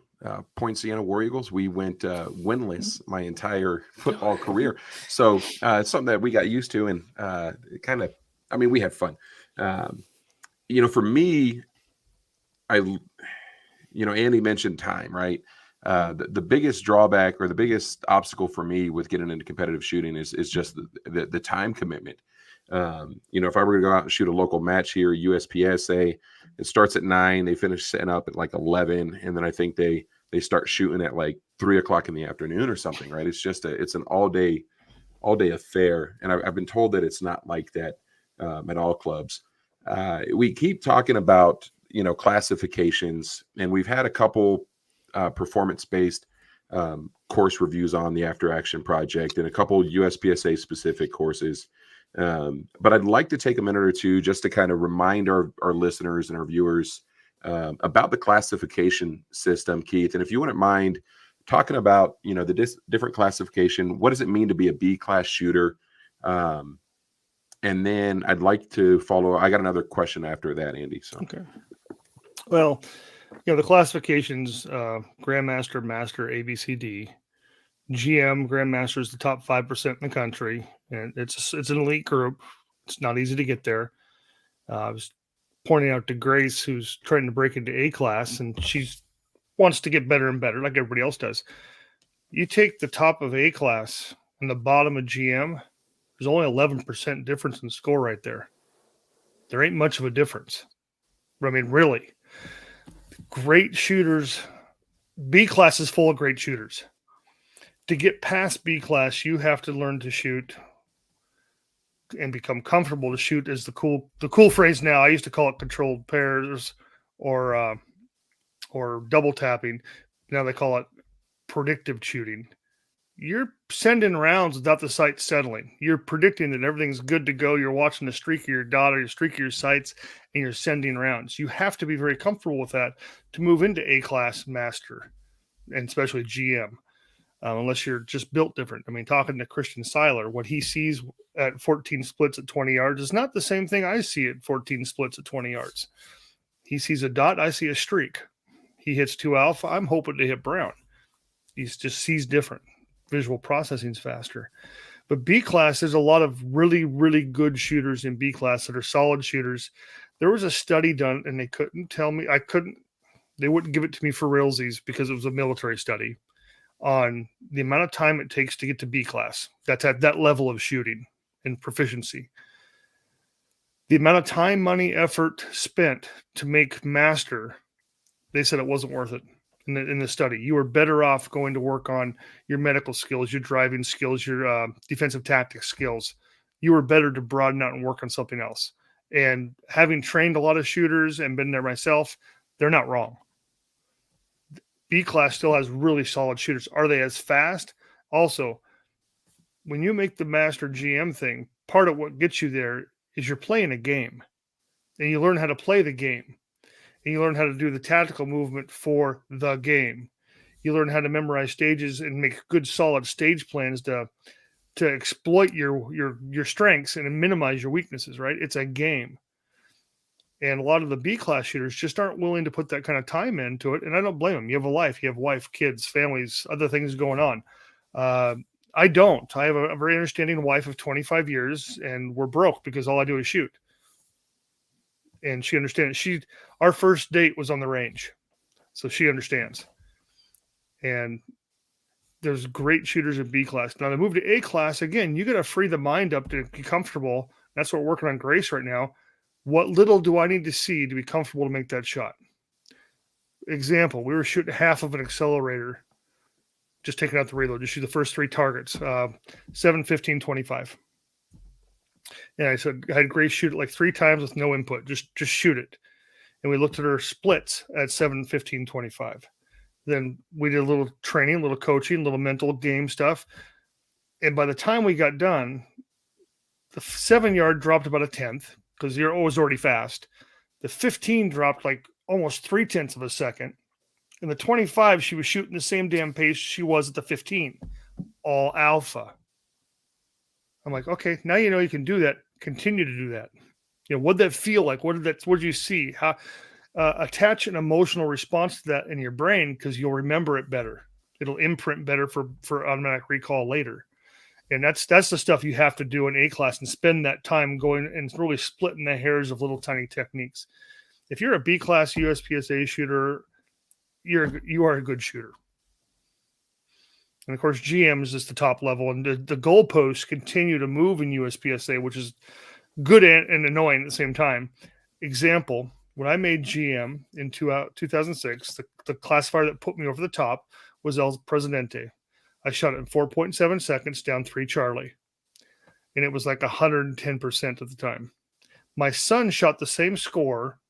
Point Siena War Eagles. We went winless my entire football career, so it's something that we got used to, and it kind of, we had fun. For me, Andy mentioned time, right? The biggest drawback or the biggest obstacle for me with getting into competitive shooting is just the time commitment. If I were to go out and shoot a local match here, USPSA, it starts at 9, they finish setting up at like 11, and then I think they start shooting at like 3:00 in the afternoon or something, right? It's just it's an all day affair, and I've been told that it's not like that at all clubs. We keep talking about classifications, and we've had a couple performance-based course reviews on the After Action Project and a couple USPSA specific courses. But I'd like to take a minute or two just to kind of remind our listeners and our viewers about the classification system, Keith. And if you wouldn't mind talking about, the different classification, what does it mean to be a B-class shooter? And then I'd like to follow. I got another question after that, Andy. So. Okay. Well, the classifications, Grandmaster, Master, ABCD. GM Grandmaster is the top 5% in the country, and it's an elite group. It's not easy to get there. I was pointing out to Grace, who's trying to break into A class, and she wants to get better and better, like everybody else does. You take the top of A class and the bottom of GM, there's only 11% difference in score right there. There ain't much of a difference. I mean, really. Great shooters. B class is full of great shooters. To get past B class, you have to learn to shoot and become comfortable to shoot is the cool phrase now. I used to call it controlled pairs or double tapping. Now they call it predictive shooting. You're sending rounds without the sight settling. You're predicting that everything's good to go. You're watching the streak of your dot or your streak of your sights, and you're sending rounds. You have to be very comfortable with that to move into A class master, and especially GM, unless you're just built different. I mean, talking to Christian Seiler, what he sees at 14 splits at 20 yards is not the same thing I see at 14 splits at 20 yards. He sees a dot, I see a streak. He hits 2 alpha, I'm hoping to hit brown. He just sees different. Visual processing is faster. But B class, there's a lot of really, really good shooters in B class that are solid shooters. There was a study done, and they couldn't tell me, they wouldn't give it to me for realsies because it was a military study on the amount of time it takes to get to B class. That's at that level of shooting and proficiency. The amount of time, money, effort spent to make master, they said it wasn't worth it. In the study, you were better off going to work on your medical skills, your driving skills, your defensive tactics skills. You were better to broaden out and work on something else. And having trained a lot of shooters and been there myself, they're not wrong. B class still has really solid shooters. Are they as fast? Also, when you make the master GM thing, part of what gets you there is you're playing a game, and you learn how to play the game. And you learn how to do the tactical movement for the game. You learn how to memorize stages and make good, solid stage plans to exploit your strengths and minimize your weaknesses, right? It's a game. And a lot of the B class shooters just aren't willing to put that kind of time into it. And I don't blame them. You have a life. You have wife, kids, families, other things going on. I don't. I have a very understanding wife of 25 years, and we're broke because all I do is shoot. And she understands. Our first date was on the range, so she understands. And there's great shooters in B class. Now to move to A class, again, you got to free the mind up to be comfortable. That's what we're working on Grace right now. What little do I need to see to be comfortable to make that shot? Example, we were shooting half of an accelerator, just taking out the reload, just shoot the first 3 targets, 7, 15, 25. And I said, I had Grace shoot it like 3 times with no input. Just shoot it. And we looked at her splits at 7, 15, 25. Then we did a little training, a little coaching, a little mental game stuff. And by the time we got done, the 7-yard dropped about a tenth because it was already fast. The 15 dropped like almost 0.3 of a second. And the 25, she was shooting the same damn pace she was at the 15. All alpha. I'm like, okay, now you know you can do that. Continue to do that. You know, what'd that feel like? What did you see? How attach an emotional response to that in your brain because you'll remember it better. It'll imprint better for automatic recall later. And that's the stuff you have to do in A class and spend that time going and really splitting the hairs of little tiny techniques. If you're a B class USPSA shooter, you are a good shooter. And of course, GM is just the top level, and the goalposts continue to move in USPSA, which is good and annoying at the same time. Example, when I made GM in 2006, the classifier that put me over the top was El Presidente. I shot it in 4.7 seconds down 3 Charlie, and it was like 110% at the time. My son shot the same score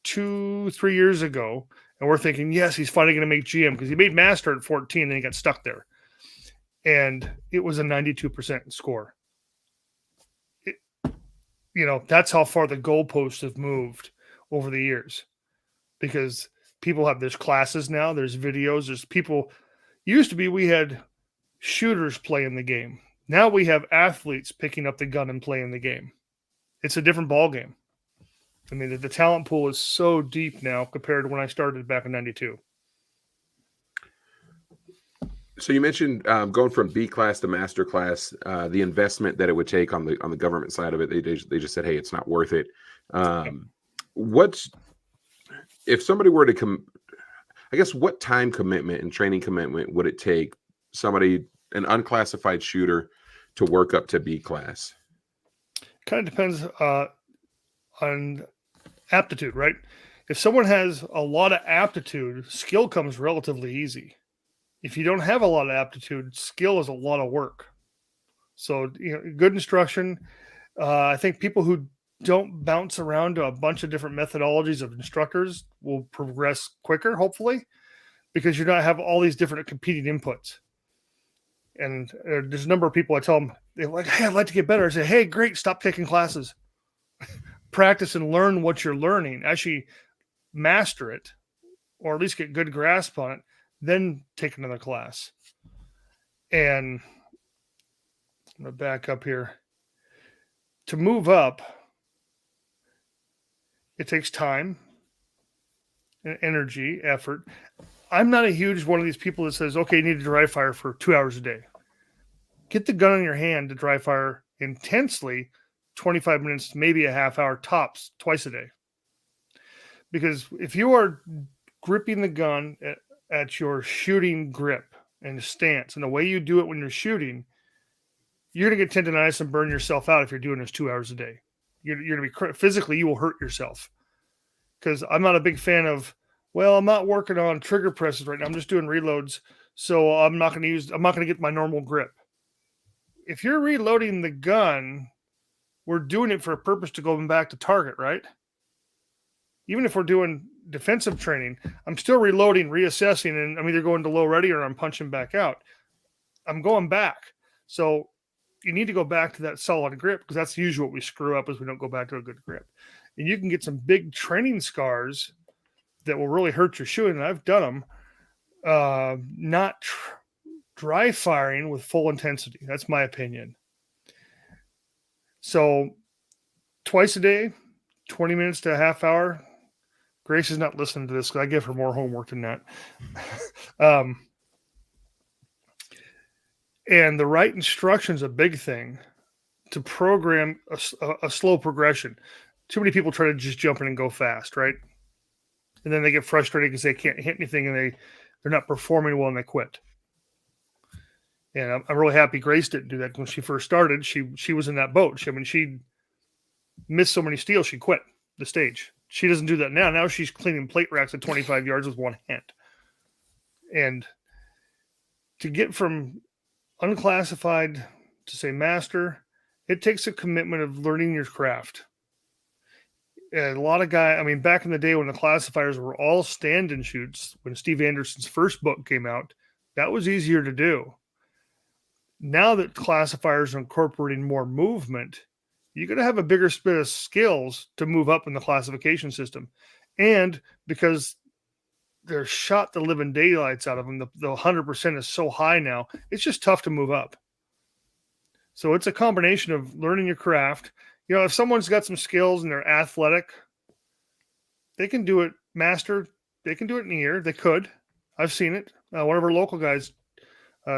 2-3 years ago, and we're thinking, yes, he's finally going to make GM because he made master at 14 and he got stuck there. And it was a 92% score. That's how far the goalposts have moved over the years. Because there's classes now, there's videos, there's people. Used to be we had shooters playing the game. Now we have athletes picking up the gun and playing the game. It's a different ball game. I mean, the talent pool is so deep now compared to when I started back in 92. So you mentioned going from B class to master class, the investment that it would take on the government side of it. They just said, hey, it's not worth it. What's if somebody were to come? I guess what time commitment and training commitment would it take somebody, an unclassified shooter, to work up to B class? Kind of depends on aptitude, right? If someone has a lot of aptitude, skill comes relatively easy. If you don't have a lot of aptitude, skill is a lot of work. So, good instruction. I think people who don't bounce around to a bunch of different methodologies of instructors will progress quicker, hopefully, because you don't have all these different competing inputs. And there's a number of people I tell them, they're like, hey, I'd like to get better. I say, hey, great, stop taking classes. Practice and learn what you're learning. Actually master it, or at least get good grasp on it, then take another class. And I'm going to back up here. To move up, it takes time and energy, effort. I'm not a huge one of these people that says, okay, you need to dry fire for 2 hours a day. Get the gun in your hand to dry fire intensely 25 minutes, maybe a half hour tops, twice a day. Because if you are gripping the gun at your shooting grip and stance, and the way you do it when you're shooting, you're going to get tendonitis and burn yourself out if you're doing this 2 hours a day. You're going to be physically, you will hurt yourself. Because I'm not a big fan of, well, I'm not working on trigger presses right now. I'm just doing reloads. So I'm not going to get my normal grip. If you're reloading the gun, we're doing it for a purpose to go back to target, right? Even if we're doing defensive training, I'm still reloading, reassessing, and I'm either going to low ready or I'm punching back out. I'm going back. So you need to go back to that solid grip, because that's usually what we screw up, is we don't go back to a good grip. And you can get some big training scars that will really hurt your shooting. And I've done them, not dry firing with full intensity. That's my opinion. So twice a day, 20 minutes to a half hour. Grace is not listening to this because I give her more homework than that. And the right instruction is a big thing to program a slow progression. Too many people try to just jump in and go fast, right? And then they get frustrated because they can't hit anything and they're not performing well and they quit. And I'm really happy Grace didn't do that when she first started. She was in that boat. She missed so many steals, she quit the stage. She doesn't do that now. Now she's cleaning plate racks at 25 yards with one hand. And to get from unclassified to say master, it takes a commitment of learning your craft. And a lot of guys, back in the day when the classifiers were all stand and shoots, when Steve Anderson's first book came out, that was easier to do. Now that classifiers are incorporating more movement, you're going to have a bigger bit of skills to move up in the classification system. And because they're shot the living daylights out of them, the 100% is so high now, it's just tough to move up. So it's a combination of learning your craft. If someone's got some skills and they're athletic, they can do it master. They can do it in a year. They could. I've seen it. One of our local guys,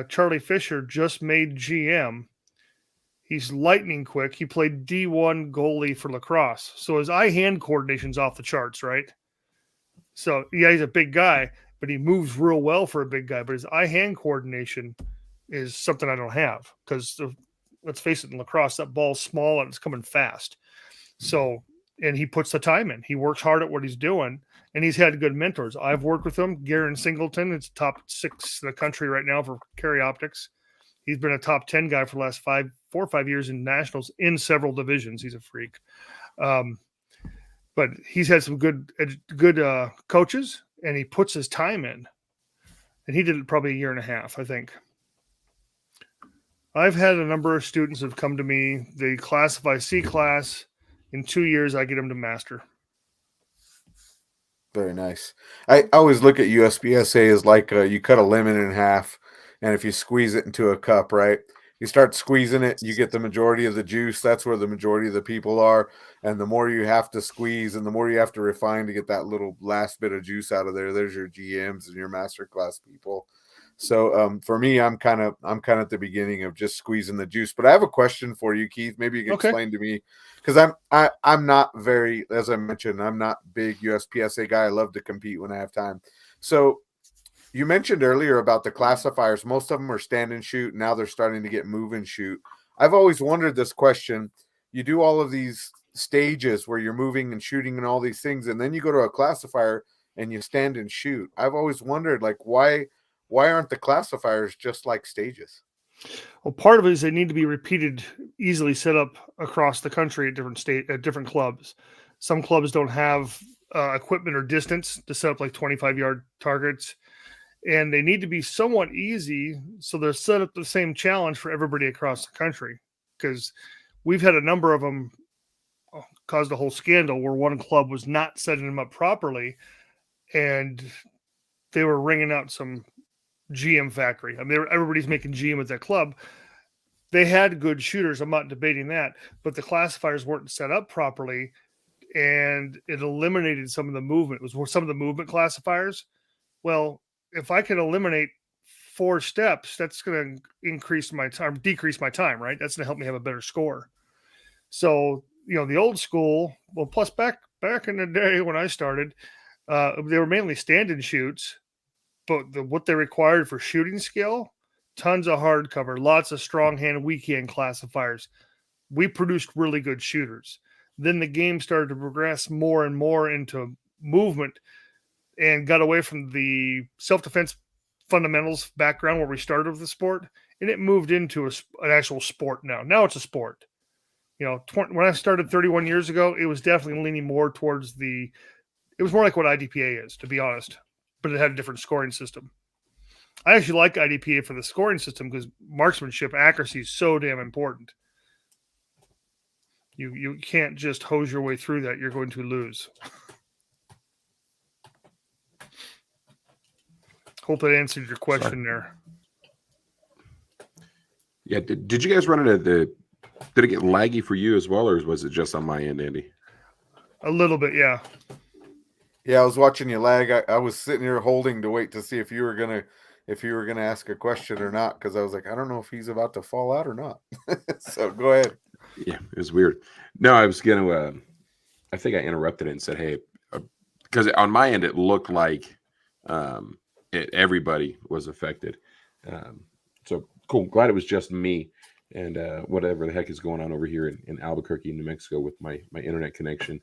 Charlie Fisher, just made GM. He's lightning quick. He played D1 goalie for lacrosse. So his eye-hand coordination's off the charts, right? So, yeah, he's a big guy, but he moves real well for a big guy. But his eye-hand coordination is something I don't have because, let's face it, in lacrosse, that ball's small and it's coming fast. So, and he puts the time in. He works hard at what he's doing, and he's had good mentors. I've worked with him. Garen Singleton is top 6 in the country right now for carry optics. He's been a top 10 guy for the last 4 or 5 years in nationals in several divisions. He's a freak. But he's had some good coaches, and he puts his time in. And he did it probably a year and a half, I think. I've had a number of students have come to me. They classify C class. In 2 years, I get them to master. Very nice. I always look at USPSA as like you cut a lemon in half, and if you squeeze it into a cup, right? You start squeezing it, you get the majority of the juice. That's where the majority of the people are. And the more you have to squeeze and the more you have to refine to get that little last bit of juice out of there, there's your GMs and your masterclass people. So for me, I'm kind of at the beginning of just squeezing the juice. But I have a question for you, Keith. Maybe you can explain to me, because I'm not very, as I mentioned, I'm not big USPSA guy. I love to compete when I have time. So you mentioned earlier about the classifiers. Most of them are stand and shoot. Now they're starting to get move and shoot. I've always wondered this question. You do all of these stages where you're moving and shooting and all these things, and then you go to a classifier and you stand and shoot. I've always wondered, like, why aren't the classifiers just like stages? Well, part of it is they need to be repeated, easily set up across the country at different clubs. Some clubs don't have equipment or distance to set up like 25-yard targets, and they need to be somewhat easy so they're set up the same challenge for everybody across the country. Because we've had a number of them caused a whole scandal where one club was not setting them up properly, and they were ringing out some GM factory. I mean, everybody's making GM at that club. They had good shooters. I'm not debating that, but the classifiers weren't set up properly, and it eliminated some of the movement. It was some of the movement classifiers. Well, if I can eliminate 4 steps, that's going to decrease my time, right? That's going to help me have a better score. So, the old school, well, plus back in the day when I started, they were mainly stand and shoots. But what they required for shooting skill, tons of hard cover, lots of strong hand, weak hand classifiers. We produced really good shooters. Then the game started to progress more and more into movement and got away from the self-defense fundamentals background where we started with the sport, and it moved into an actual sport now. Now it's a sport. When I started 31 years ago, it was definitely leaning more towards it was more like what IDPA is, to be honest. But it had a different scoring system. I actually like IDPA for the scoring system because marksmanship accuracy is so damn important. You can't just hose your way through that. You're going to lose. Hope that answered your question there. Yeah. Did you guys run into did it get laggy for you as well, or was it just on my end, Andy? A little bit, yeah. Yeah, I was watching you lag. I was sitting here holding to wait to see if you were gonna ask a question or not, because I was like, I don't know if he's about to fall out or not. So go ahead. Yeah, it was weird. No, I was gonna. I think I interrupted it and said, "Hey," because on my end it looked like everybody was affected. So cool. Glad it was just me, and whatever the heck is going on over here in Albuquerque, New Mexico, with my internet connection.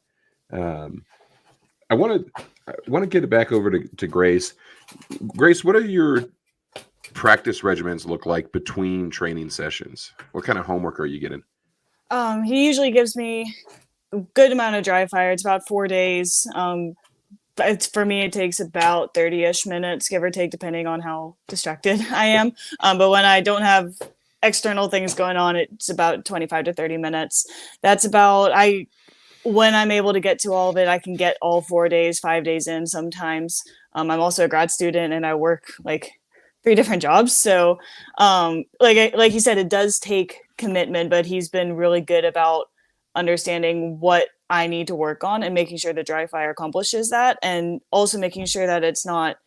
I want to get it back over to Grace. Grace, what are your practice regimens look like between training sessions? What kind of homework are you getting? He usually gives me a good amount of dry fire. It's about 4 days. For me, it takes about 30-ish minutes, give or take, depending on how distracted I am. But when I don't have external things going on, it's about 25 to 30 minutes. That's about, when I'm able to get to all of it, I can get all 4 days, 5 days in sometimes. I'm also a grad student and I work like 3 different jobs. So like you said, it does take commitment, but he's been really good about understanding what I need to work on and making sure the dry fire accomplishes that. And also making sure that it's not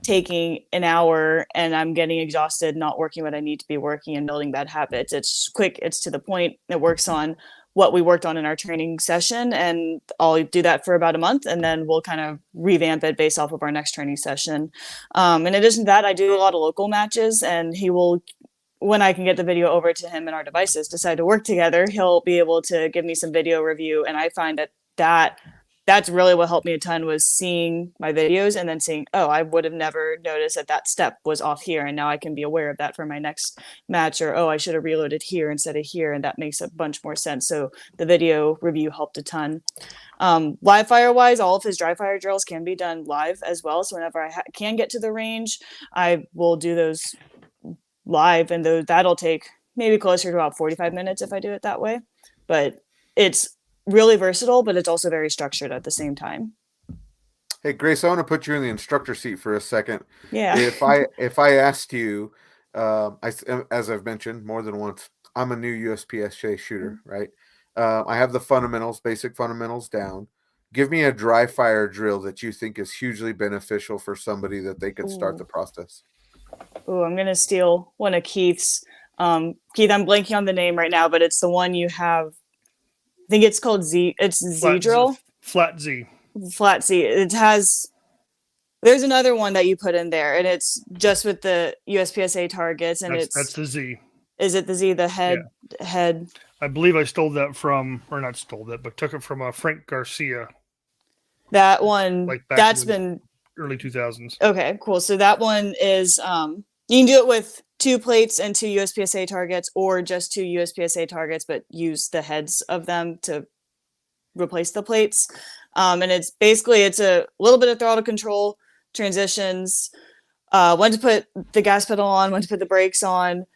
taking an hour and I'm getting exhausted, not working what I need to be working and building bad habits. It's quick. It's to the point. It works on what we worked on in our training session, and I'll do that for about a month, and then we'll kind of revamp it based off of our next training session. In addition to that, I do a lot of local matches, and he will, when I can get the video over to him and our devices decide to work together, he'll be able to give me some video review. And I find that's really what helped me a ton, was seeing my videos and then seeing, oh, I would have never noticed that step was off here. And now I can be aware of that for my next match, or, oh, I should have reloaded here instead of here. And that makes a bunch more sense. So the video review helped a ton. Live fire wise, all of his dry fire drills can be done live as well. So whenever I can get to the range, I will do those live, and that'll take maybe closer to about 45 minutes if I do it that way. But it's really versatile, but it's also very structured at the same time. Hey, Grace, I want to put you in the instructor seat for a second. Yeah. If I asked you, as I've mentioned more than once, I'm a new USPSA shooter, right? I have the fundamentals, basic fundamentals down. Give me a dry fire drill that you think is hugely beneficial for somebody that they could start the process. Oh, I'm going to steal one of Keith's. Keith, I'm blanking on the name right now, but it's the one you have. I think it's called Z. It's Z drill. Flat Z. Flat Z. It has. There's another one that you put in there, and it's just with the USPSA targets, and that's the Z. Is it the Z? The head. I believe I stole that from, or not stole that, but took it from Frank Garcia. That one. Like back that's in the been early 2000s. Okay, cool. So that one is you can do it with 2 plates and 2 USPSA targets, or just 2 USPSA targets, but use the heads of them to replace the plates. And it's a little bit of throttle control, transitions, when to put the gas pedal on, when to put the brakes on,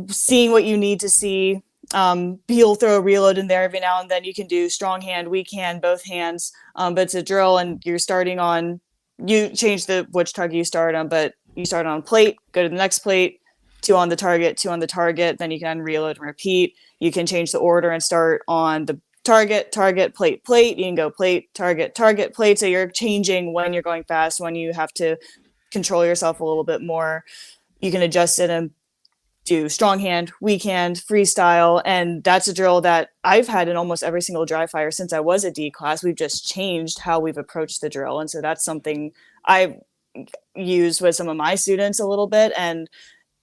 seeing what you need to see. He'll throw a reload in there every now and then. You can do strong hand, weak hand, both hands. But it's a drill, and you're starting on. You change which target you start on, but you start on plate, go to the next plate, 2 on the target, 2 on the target. Then you can reload and repeat. You can change the order and start on the target, plate, plate. You can go plate, target, plate. So you're changing when you're going fast, when you have to control yourself a little bit more. You can adjust it and do strong hand, weak hand, freestyle. And that's a drill that I've had in almost every single dry fire since I was a D class. We've just changed how we've approached the drill. And so that's something I've used with some of my students a little bit. And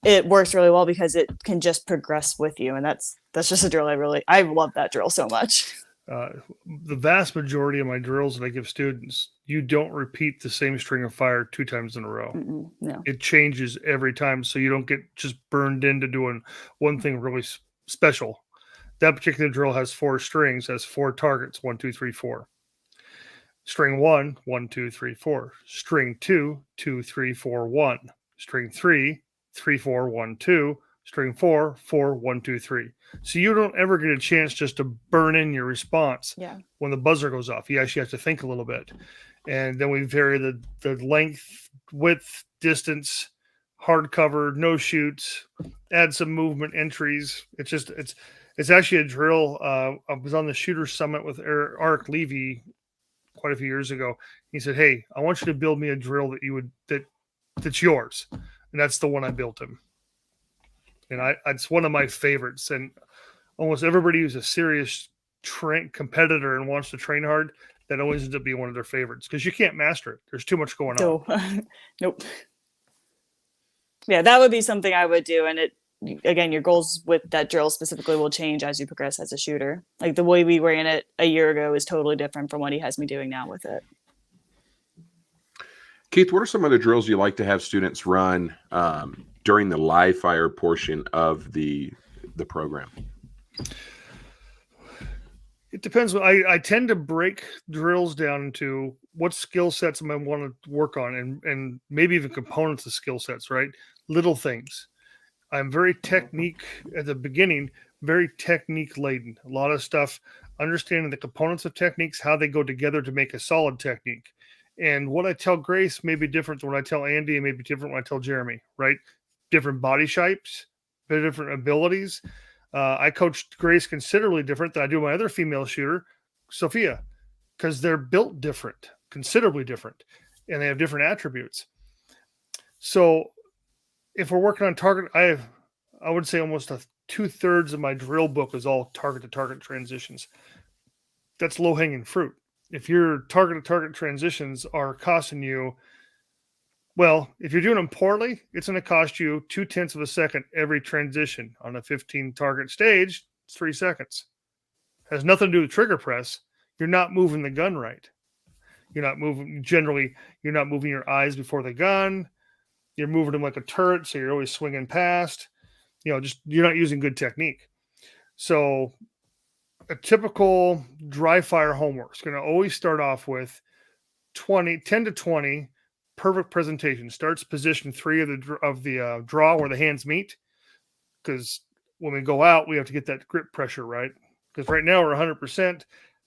it works really well because it can just progress with you. And that's just a drill I love that drill so much. The vast majority of my drills that I give students, you don't repeat the same string of fire 2 times in a row. No. It changes every time, so you don't get just burned into doing one thing really special. That particular drill has 4 strings, has 4 targets, 1, 2, 3, 4. String 1, 1, 2, 3, 4. String 2, 2, 3, 4, 1. String 3, 3, 4, 1, 2. String 4, 4, 1, 2, 3. So you don't ever get a chance just to burn in your response when the buzzer goes off. You actually have to think a little bit. And then we vary the length, width, distance, hard cover, no shoots, add some movement entries. It's actually a drill. I was on the Shooter Summit with Eric Levy quite a few years ago. He said, "Hey, I want you to build me a drill that's yours." And that's the one I built him. And it's one of my favorites. And almost everybody who's a serious competitor and wants to train hard, that always ends up being one of their favorites because you can't master it. There's too much going on. Nope. Yeah, that would be something I would do. And again, your goals with that drill specifically will change as you progress as a shooter. Like the way we ran it a year ago is totally different from what he has me doing now with it. Keith, what are some other drills you like to have students run during the live fire portion of the program? It depends. I tend to break drills down into what skill sets I want to work on and maybe even components of skill sets, right? Little things. I'm very technique at the beginning, very technique laden. A lot of stuff, understanding the components of techniques, how they go together to make a solid technique. And what I tell Grace may be different than what I tell Andy, and may be different when I tell Jeremy, right? Different body shapes, different abilities. I coached Grace considerably different than I do my other female shooter, Sophia, because they're built different, considerably different, and they have different attributes. So if we're working on target, I would say almost 2/3 of my drill book is all target-to-target transitions. That's low-hanging fruit. If your target-to-target transitions are costing you, well, if you're doing them poorly, it's going to cost you 0.2 of a second every transition. On a 15-target stage, it's 3 seconds. Has nothing to do with trigger press. You're not moving the gun right. You're not moving your eyes before the gun. You're moving them like a turret, so you're always swinging past. You're not using good technique. So a typical dry fire homework is going to always start off with 10 to 20 perfect presentation. Starts position 3 of the draw where the hands meet, because when we go out, we have to get that grip pressure right. Because right now we're 100%.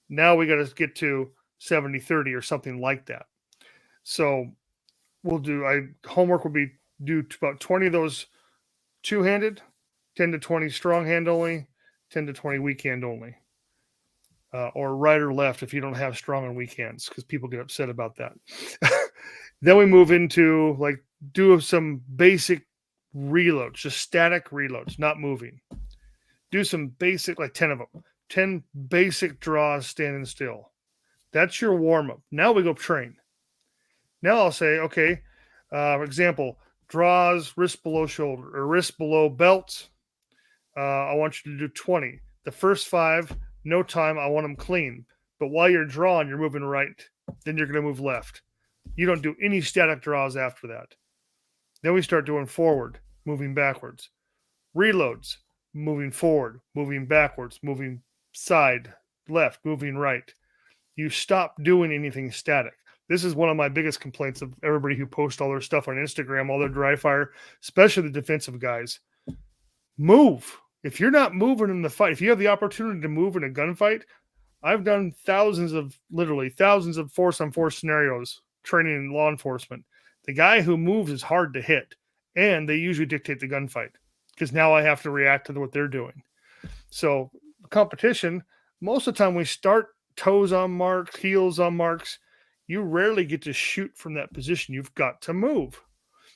Now we got to get to 70-30 or something like that. So homework will be do about 20 of those two-handed, 10 to 20 strong hand only, 10 to 20 weak hand only. Or right or left if you don't have strong and weak hands, because people get upset about that. Then we move into like do some basic reloads, just static reloads, not moving. Do some basic, like 10 of them, 10 basic draws standing still. That's your warm up. Now we go train. Now I'll say, okay, for example, draws wrist below shoulder or wrist below belt. I want you to do 20. The first 5, no time. I want them clean. But while you're drawing, you're moving right. Then you're going to move left. You don't do any static draws after that. Then we start doing forward, moving backwards. Reloads, moving forward, moving backwards, moving side, left, moving right. You stop doing anything static. This is one of my biggest complaints of everybody who posts all their stuff on Instagram, all their dry fire, especially the defensive guys. Move. If you're not moving in the fight, if you have the opportunity to move in a gunfight, I've done literally thousands of force-on-force scenarios training in law enforcement. The guy who moves is hard to hit, and they usually dictate the gunfight because now I have to react to what they're doing. So competition, most of the time we start toes on marks, heels on marks. You rarely get to shoot from that position. You've got to move.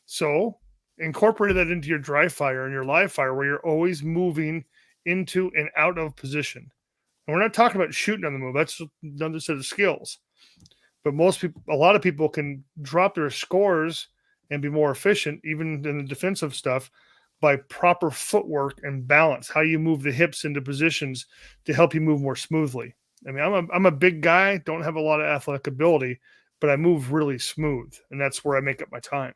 So incorporate that into your dry fire and your live fire where you're always moving into and out of position. And we're not talking about shooting on the move. That's another set of skills. But a lot of people can drop their scores and be more efficient, even in the defensive stuff, by proper footwork and balance, how you move the hips into positions to help you move more smoothly. I mean, I'm a big guy, don't have a lot of athletic ability, but I move really smooth, and that's where I make up my time.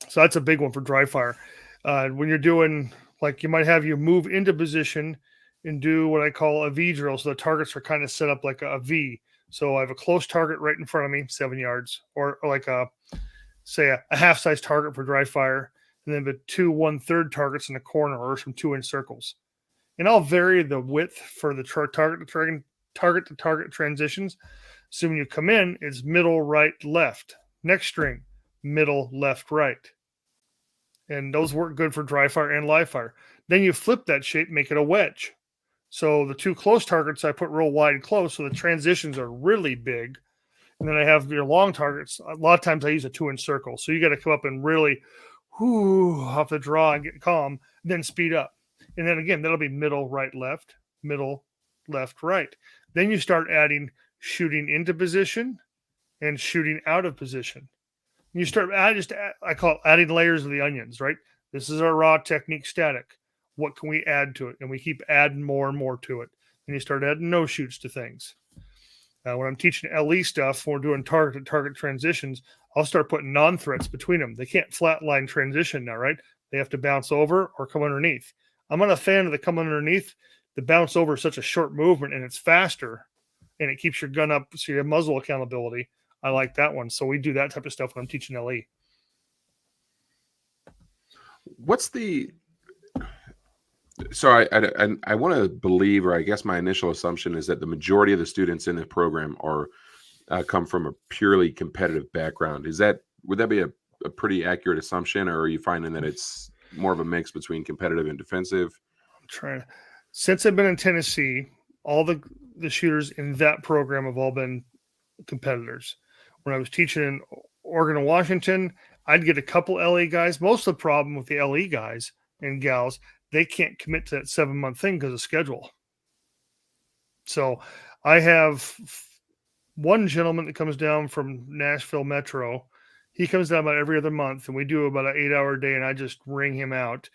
So that's a big one for dry fire. When you're doing, like, you might have you move into position and do what I call a V drill. So the targets are kind of set up like a V. So I have a close target right in front of me, 7 yards, or like a half-size target for dry fire, and then the 2 1/3 targets in the corner or some 2-inch circles. And I'll vary the width for the target-to-target transitions. So when you come in, it's middle, right, left. Next string, middle, left, right. And those work good for dry fire and live fire. Then you flip that shape, make it a wedge. So the 2 close targets I put real wide close, so the transitions are really big. And then I have your long targets. A lot of times I use a 2-inch circle. So you got to come up and really off the draw and get calm, then speed up. And then again, that'll be middle, right, left, middle, left, right. Then you start adding shooting into position and shooting out of position. You start I call it adding layers of the onions, right? This is our raw technique static. What can we add to it? And we keep adding more and more to it. And you start adding no shoots to things. When I'm teaching LE stuff, when we're doing target-to-target transitions, I'll start putting non-threats between them. They can't flatline transition now, right? They have to bounce over or come underneath. I'm not a fan of the come underneath. The bounce over is such a short movement, and it's faster, and it keeps your gun up so you have muzzle accountability. I like that one. So we do that type of stuff when I'm teaching LE. So I want to believe, or I guess my initial assumption is that the majority of the students in the program come from a purely competitive background. Would that be a pretty accurate assumption, or are you finding that it's more of a mix between competitive and defensive? Since I've been in Tennessee, all the shooters in that program have all been competitors. When I was teaching in Oregon and Washington, I'd get a couple LE guys. Most of the problem with the LE guys and gals, they can't commit to that 7-month thing because of schedule. So I have one gentleman that comes down from Nashville Metro. He comes down about every other month, and we do about an 8-hour day, and I just ring him out.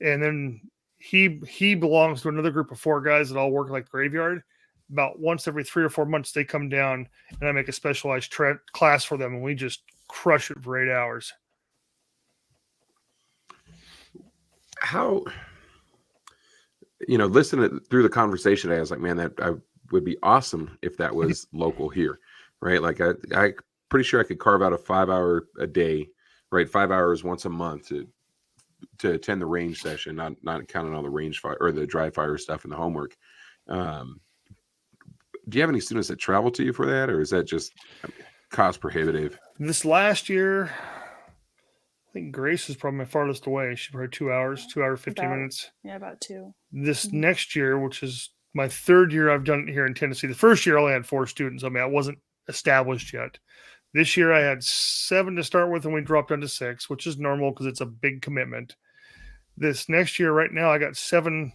And then he belongs to another group of 4 guys that all work like graveyard. About once every 3 or 4 months, they come down, and I make a specialized class for them, and we just crush it for 8 hours. How, listening through the conversation, I was like, man, that I would be awesome if that was local here, right? Like I pretty sure I could carve out a 5-hour a day, right? 5 hours once a month to attend the range session, not counting all the range fire or the dry fire stuff and the homework. Do you have any students that travel to you for that, or is that just cost prohibitive? This last year, I think Grace is probably my farthest away. She's probably 2 hours, 2 hours, 15 minutes. Yeah, about 2. This next year, which is my 3rd year I've done it here in Tennessee. The first year I only had 4 students. I mean, I wasn't established yet. This year I had 7 to start with, and we dropped down to 6, which is normal because it's a big commitment. This next year, right now, I got 7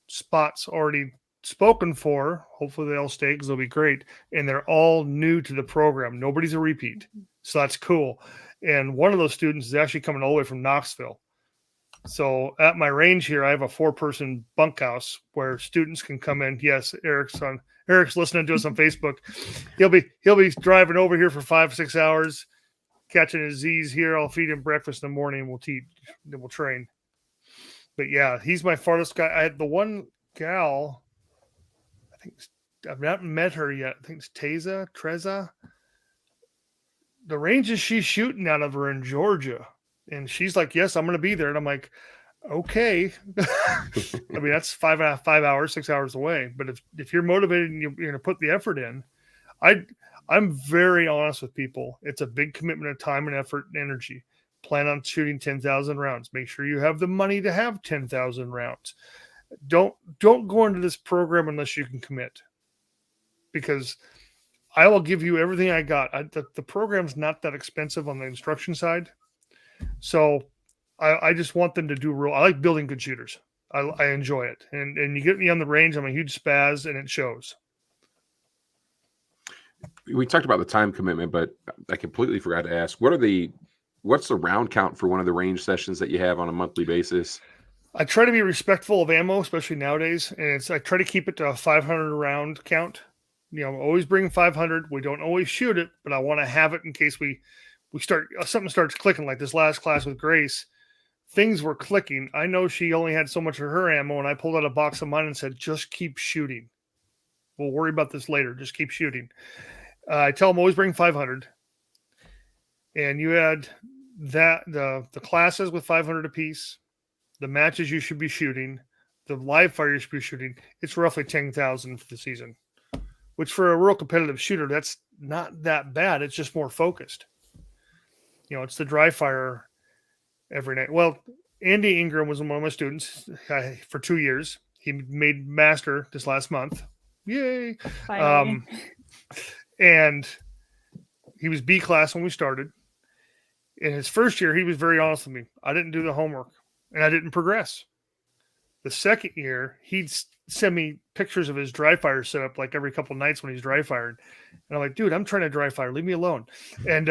spots already spoken for. Hopefully they all stay because they'll be great. And they're all new to the program. Nobody's a repeat. So that's cool. And one of those students is actually coming all the way from Knoxville. So at my range here, I have a 4-person bunkhouse where students can come in. Yes, Eric's listening to us on Facebook. He'll be driving over here for 5-6 hours, catching his Z's here. I'll feed him breakfast in the morning and we'll train. But yeah, he's my farthest guy. I had the one gal, I think I've not met her yet. I think it's Treza. The ranges she's shooting out of are in Georgia. And she's like, yes, I'm going to be there. And I'm like, okay. I mean, that's 5 hours, 6 hours away. But if you're motivated and you're going to put the effort in, I'm very honest with people. It's a big commitment of time and effort and energy. Plan on shooting 10,000 rounds. Make sure you have the money to have 10,000 rounds. Don't go into this program unless you can commit, because I will give you everything I got. The program's not that expensive on the instruction side. So I just want them to do I like building good shooters. I enjoy it. And you get me on the range, I'm a huge spaz, and it shows. We talked about the time commitment, but I completely forgot to ask, what's the round count for one of the range sessions that you have on a monthly basis? I try to be respectful of ammo, especially nowadays. And I try to keep it to a 500 round count. Always bring 500. We don't always shoot it, but I want to have it in case we something starts clicking, like this last class with Grace. Things were clicking. I know she only had so much of her ammo, and I pulled out a box of mine and said, just keep shooting. We'll worry about this later. Just keep shooting. I tell them always bring 500. And you add that the classes with 500 apiece, the matches you should be shooting, the live fire you should be shooting. It's roughly 10,000 for the season, which for a real competitive shooter, that's not that bad. It's just more focused. It's the dry fire every night. Well, Andy Ingram was one of my students for 2 years. He made master this last month. Yay. And he was B class when we started. In his first year, he was very honest with me. I didn't do the homework and I didn't progress. The second year, he'd send me pictures of his dry fire setup like every couple of nights when he's dry fired. And I'm like, dude, I'm trying to dry fire. Leave me alone. And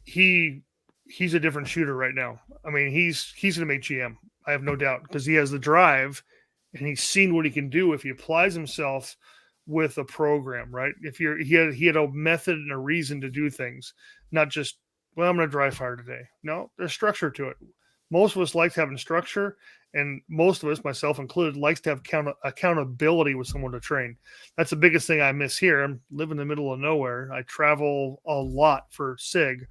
he's a different shooter right now. I mean, he's going to make GM. I have no doubt, because he has the drive and he's seen what he can do if he applies himself with a program, right? He had a method and a reason to do things, not just, well, I'm going to dry fire today. No, there's structure to it. Most of us like having structure, and most of us, myself included, likes to have accountability with someone to train. That's the biggest thing I miss here. I live in the middle of nowhere. I travel a lot for SIG.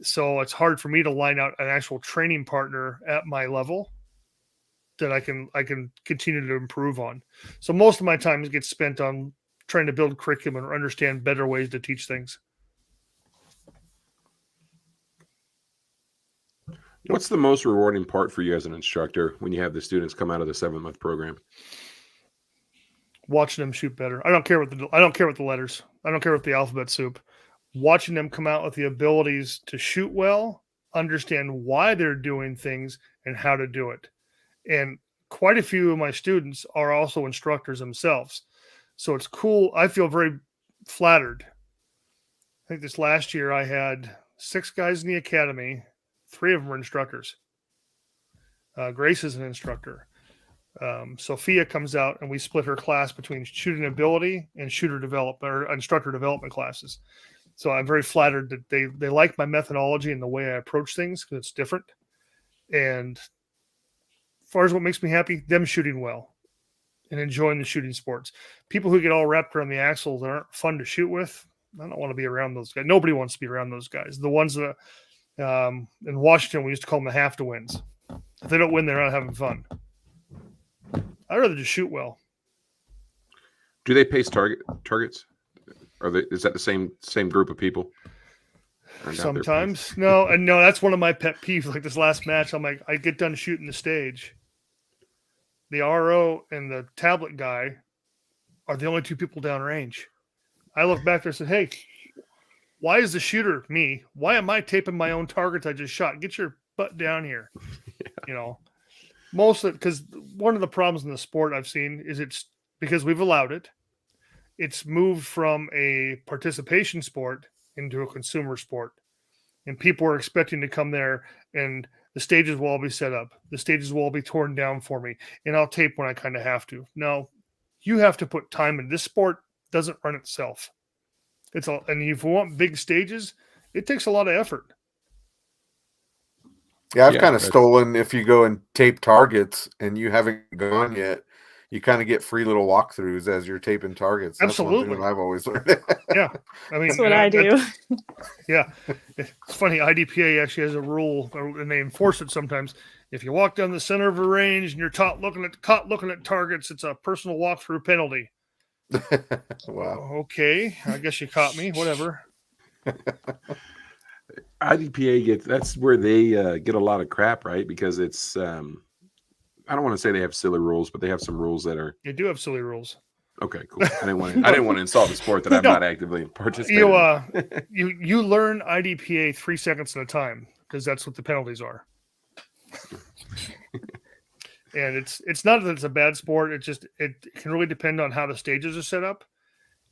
So it's hard for me to line out an actual training partner at my level that I can continue to improve on. So most of my time gets spent on trying to build curriculum or understand better ways to teach things. What's the most rewarding part for you as an instructor when you have the students come out of the 7-month program? Watching them shoot better. I don't care what the letters. I don't care what the alphabet soup. Watching them come out with the abilities to shoot well, understand why they're doing things and how to do it. And quite a few of my students are also instructors themselves. So it's cool. I feel very flattered. I think this last year I had 6 guys in the academy. 3 of them were instructors. Grace is an instructor. Sophia comes out and we split her class between shooting ability and shooter development or instructor development classes. So I'm very flattered that they like my methodology and the way I approach things, because it's different. And as far as what makes me happy, them shooting well and enjoying the shooting sports. People who get all wrapped around the axle that aren't fun to shoot with, I don't want to be around those guys. Nobody wants to be around those guys. The ones that in Washington, we used to call them the have to wins. If they don't win, they're not having fun. I'd rather just shoot well. Do they pace targets? Is that the same group of people? Sometimes. No, that's one of my pet peeves. Like this last match, I'm like, I get done shooting the stage. The RO and the tablet guy are the only 2 people downrange. I look back there and said, hey, Why is the shooter me? Why am I taping my own targets I just shot? Get your butt down here. You know, most of it, because one of the problems in the sport I've seen is it's because we've allowed it. It's moved from a participation sport into a consumer sport. And people are expecting to come there and the stages will all be set up. The stages will all be torn down for me. And I'll tape when I kind of have to. No, you have to put time in. This sport doesn't run itself. And if you want big stages, it takes a lot of effort. Yeah, I've kind of stolen, if you go and tape targets and you haven't gone yet, you kind of get free little walkthroughs as you're taping targets. That's Absolutely. one thing that I've always learned. Yeah. I mean, That's what I do. Yeah. It's funny. IDPA actually has a rule, and they enforce it sometimes. If you walk down the center of a range and you're caught looking at targets, it's a personal walkthrough penalty. Wow. Okay. I guess you caught me. Whatever. IDPA that's where they get a lot of crap, right? Because it's I don't want to say they have silly rules, but they have some rules that are. They do have silly rules. Okay, cool. I didn't want to insult the sport that I'm not actively participating in. You learn IDPA 3 seconds at a time because that's what the penalties are. And it's not that it's a bad sport. It can really depend on how the stages are set up.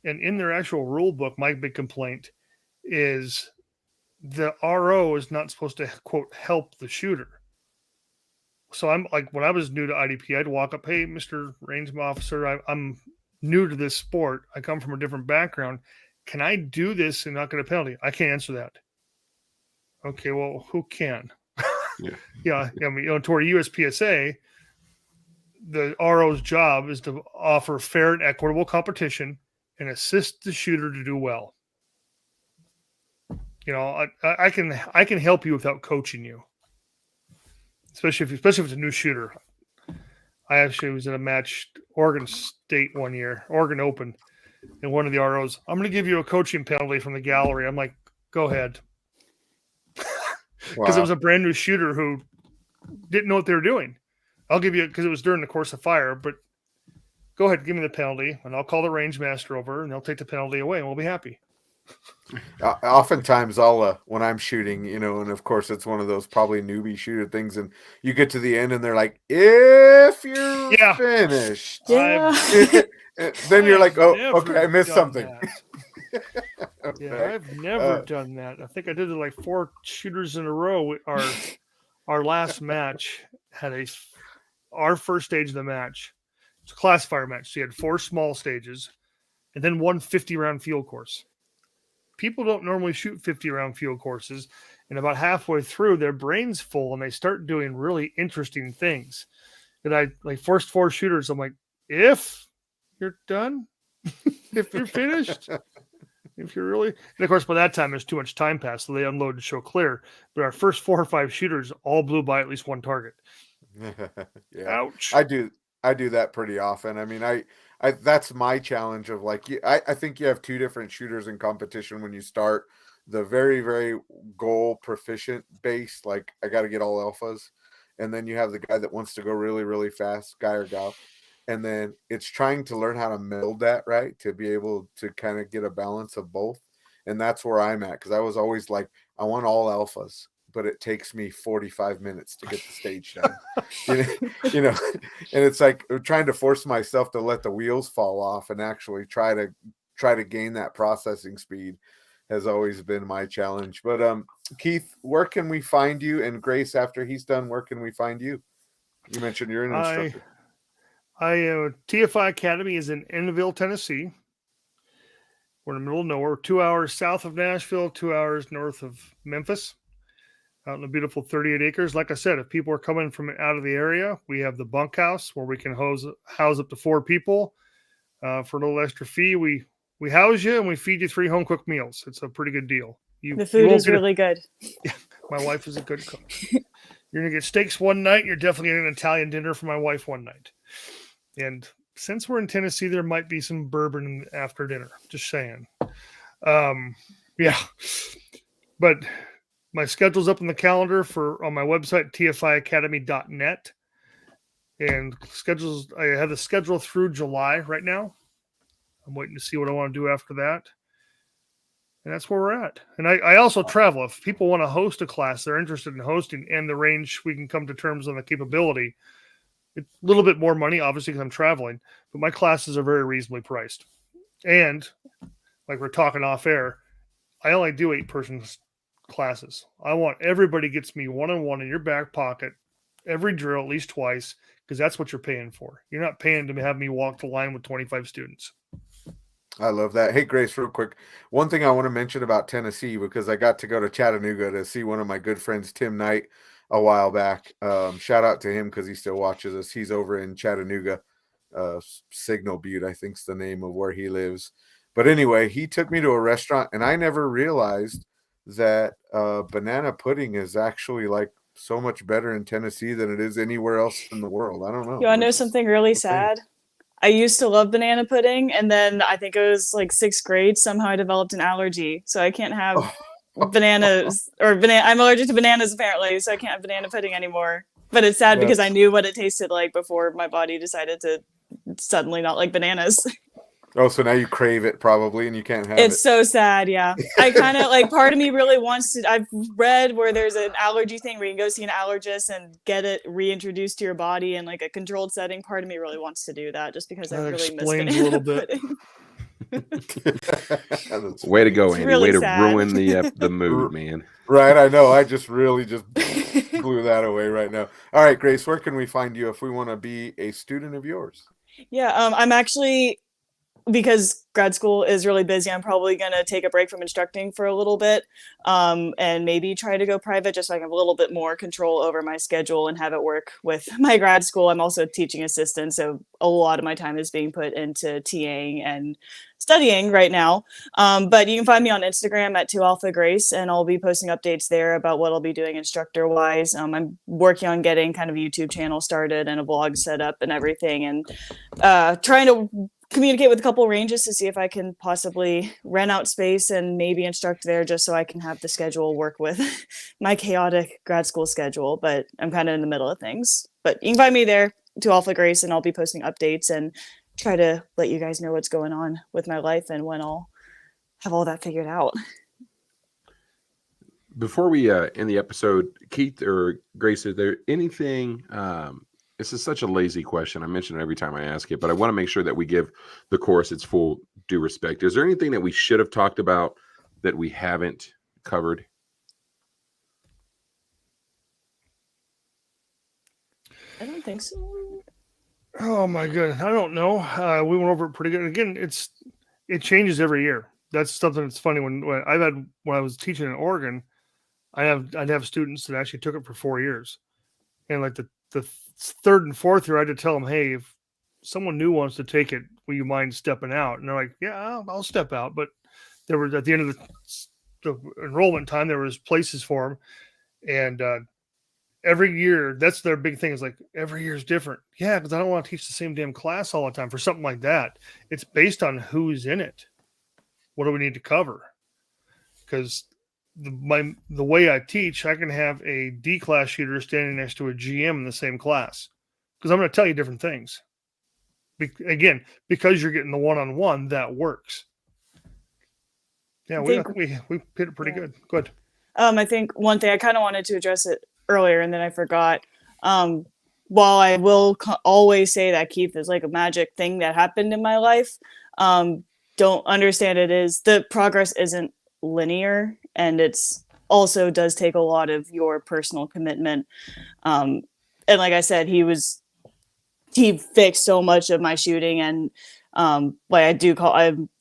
And in their actual rule book, my big complaint is the RO is not supposed to, quote, help the shooter. So I'm like, when I was new to IDP, I'd walk up, hey, Mr. Range Officer, I'm new to this sport. I come from a different background. Can I do this and not get a penalty? I can't answer that. Okay, well, who can? Yeah. I mean, toward USPSA, the RO's job is to offer fair and equitable competition and assist the shooter to do well. I can help you without coaching you. Especially if it's a new shooter. I actually was in a match, Oregon State one year, Oregon Open, and one of the ROs, I'm going to give you a coaching penalty from the gallery. I'm like, go ahead. Because it was a brand new shooter who didn't know what they were doing. I'll give you, because it was during the course of fire, but go ahead, give me the penalty, and I'll call the range master over, and they'll take the penalty away, and we'll be happy. Oftentimes I'll when I'm shooting, and of course it's one of those probably newbie shooter things, and you get to the end and they're like, if you're finished, then you're like, oh, okay, I missed something. Yeah, I've never done that. I think I did it like 4 shooters in a row. Our last match had our first stage of the match. It's a classifier match. So you had 4 small stages and then 1 50-round field course. People don't normally shoot 50-round field courses, and about halfway through, their brain's full, and they start doing really interesting things. And I first 4 shooters. I'm like, if you're done, if you're finished, if you're really, and of course by that time there's too much time passed, so they unload to show clear. But our first 4 or 5 shooters all blew by at least 1 target. Yeah. Ouch. I do that pretty often. I mean, I that's my challenge of I think you have 2 different shooters in competition when you start. The very, very goal proficient base, like I got to get all alphas. And then you have the guy that wants to go really, really fast, guy or gal. And then it's trying to learn how to meld that, right, to be able to kind of get a balance of both. And that's where I'm at, because I was always like, I want all alphas, but it takes me 45 minutes to get the stage done. And it's like trying to force myself to let the wheels fall off and actually try to gain that processing speed has always been my challenge. But Keith, where can we find you? And Grace, after he's done, where can we find you? You mentioned you're an instructor. TFI Academy is in Enville, Tennessee. We're in the middle of nowhere, 2 hours south of Nashville, 2 hours north of Memphis. Out in the beautiful 38 acres. Like I said, if people are coming from out of the area, we have the bunkhouse where we can house up to 4 people for a little extra fee. We house you and we feed you 3 home cooked meals. It's a pretty good deal. The food is really good. My wife is a good cook. You're gonna get steaks one night. You're definitely getting an Italian dinner for my wife one night. And since we're in Tennessee, there might be some bourbon after dinner. Just saying. Yeah, but. My schedule's up on the calendar on my website, TFIacademy.net. And I have the schedule through July right now. I'm waiting to see what I want to do after that. And that's where we're at. And I also travel. If people want to host a class, they're interested in hosting and the range, we can come to terms on the capability. It's a little bit more money, obviously, because I'm traveling, but my classes are very reasonably priced. And like we're talking off air, I only do 8-person classes. I want everybody gets me one-on-one in your back pocket, every drill at least twice, because that's what you're paying for. You're not paying to have me walk the line with 25 students. I love that. Hey, Grace, real quick. One thing I want to mention about Tennessee, because I got to go to Chattanooga to see one of my good friends, Tim Knight, a while back. Shout out to him because he still watches us. He's over in Chattanooga, Signal Butte, I think's the name of where he lives. But anyway, he took me to a restaurant, and I never realized that banana pudding is actually like so much better in Tennessee than it is anywhere else in the world. I don't know. You want to know something really sad? I used to love banana pudding, and then I think it was like 6th grade. Somehow I developed an allergy, so I can't have bananas I'm allergic to bananas apparently, so I can't have banana pudding anymore. But it's sad because I knew what it tasted like before my body decided to suddenly not like bananas. Oh, so now you crave it probably, and you can't have it. It's so sad, yeah. I kind of like, part of me really wants to. I've read where there's an allergy thing where you can go see an allergist and get it reintroduced to your body in like a controlled setting. Part of me really wants to do that just because I really miss banana a little bit. Way to go, Andy. Really way to sad. ruin the mood, man. Right, I know. I just really just blew that away right now. All right, Grace, where can we find you if we want to be a student of yours? Yeah, I'm actually, because grad school is really busy, I'm probably going to take a break from instructing for a little bit, and maybe try to go private just so I can have a little bit more control over my schedule and have it work with my grad school. I'm also a teaching assistant, so a lot of my time is being put into TAing and studying right now. But you can find me on Instagram at 2alphagrace, and I'll be posting updates there about what I'll be doing instructor-wise. I'm working on getting kind of a YouTube channel started and a blog set up and everything, and trying to communicate with a couple ranges to see if I can possibly rent out space and maybe instruct there just so I can have the schedule work with my chaotic grad school schedule. But I'm kind of in the middle of things. But you can find me there, 2alphagrace, and I'll be posting updates and try to let you guys know what's going on with my life and when I'll have all that figured out. Before we end the episode, Keith or Grace, is there anything this is such a lazy question. I mention it every time I ask it, but I want to make sure that we give the course its full due respect. Is there anything that we should have talked about that we haven't covered? I don't think so. Oh my goodness, I don't know. We went over it pretty good. Again, it changes every year. That's something that's funny. When I was teaching in Oregon, I'd have students that actually took it for 4 years, and like the third and fourth year, I had to tell them, hey, if someone new wants to take it, will you mind stepping out? And they're like, yeah, I'll step out. But there was, at the end of the enrollment time, there was places for them. And every year, that's their big thing, is like, every year is different. Yeah, because I don't want to teach the same damn class all the time for something like that. It's based on who's in it. What do we need to cover? Because the way I teach, I can have a D class shooter standing next to a GM in the same class, because I'm going to tell you different things. Again, because you're getting the one-on-one, that works. Yeah, we hit it pretty good. Good. I think one thing I kind of wanted to address it earlier, and then I forgot. While I will always say that Keith is like a magic thing that happened in my life, don't understand it is the progress isn't linear, and it's also does take a lot of your personal commitment. And like I said, he fixed so much of my shooting, and like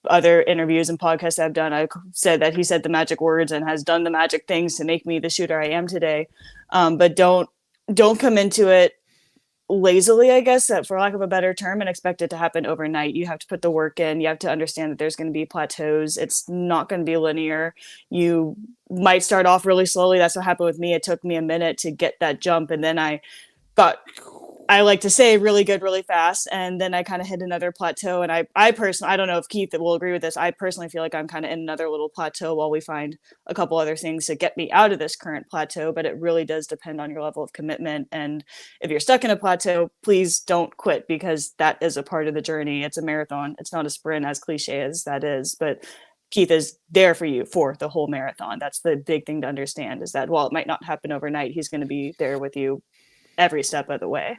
other interviews and podcasts I've done, I said that he said the magic words and has done the magic things to make me the shooter I am today. But don't come into it lazily, I guess, that for lack of a better term, and expect it to happen overnight. You have to put the work in. You have to understand that there's going to be plateaus. It's not going to be linear. You might start off really slowly. That's what happened with me. It took me a minute to get that jump, and then I got, I like to say, really good really fast, and then I kind of hit another plateau. And I personally, I don't know if Keith will agree with this, I personally feel like I'm kind of in another little plateau while we find a couple other things to get me out of this current plateau. But it really does depend on your level of commitment, and if you're stuck in a plateau, please don't quit, because that is a part of the journey. It's a marathon. It's not a sprint, as cliche as that is, but Keith is there for you for the whole marathon. That's the big thing to understand, is that while it might not happen overnight, he's going to be there with you every step of the way.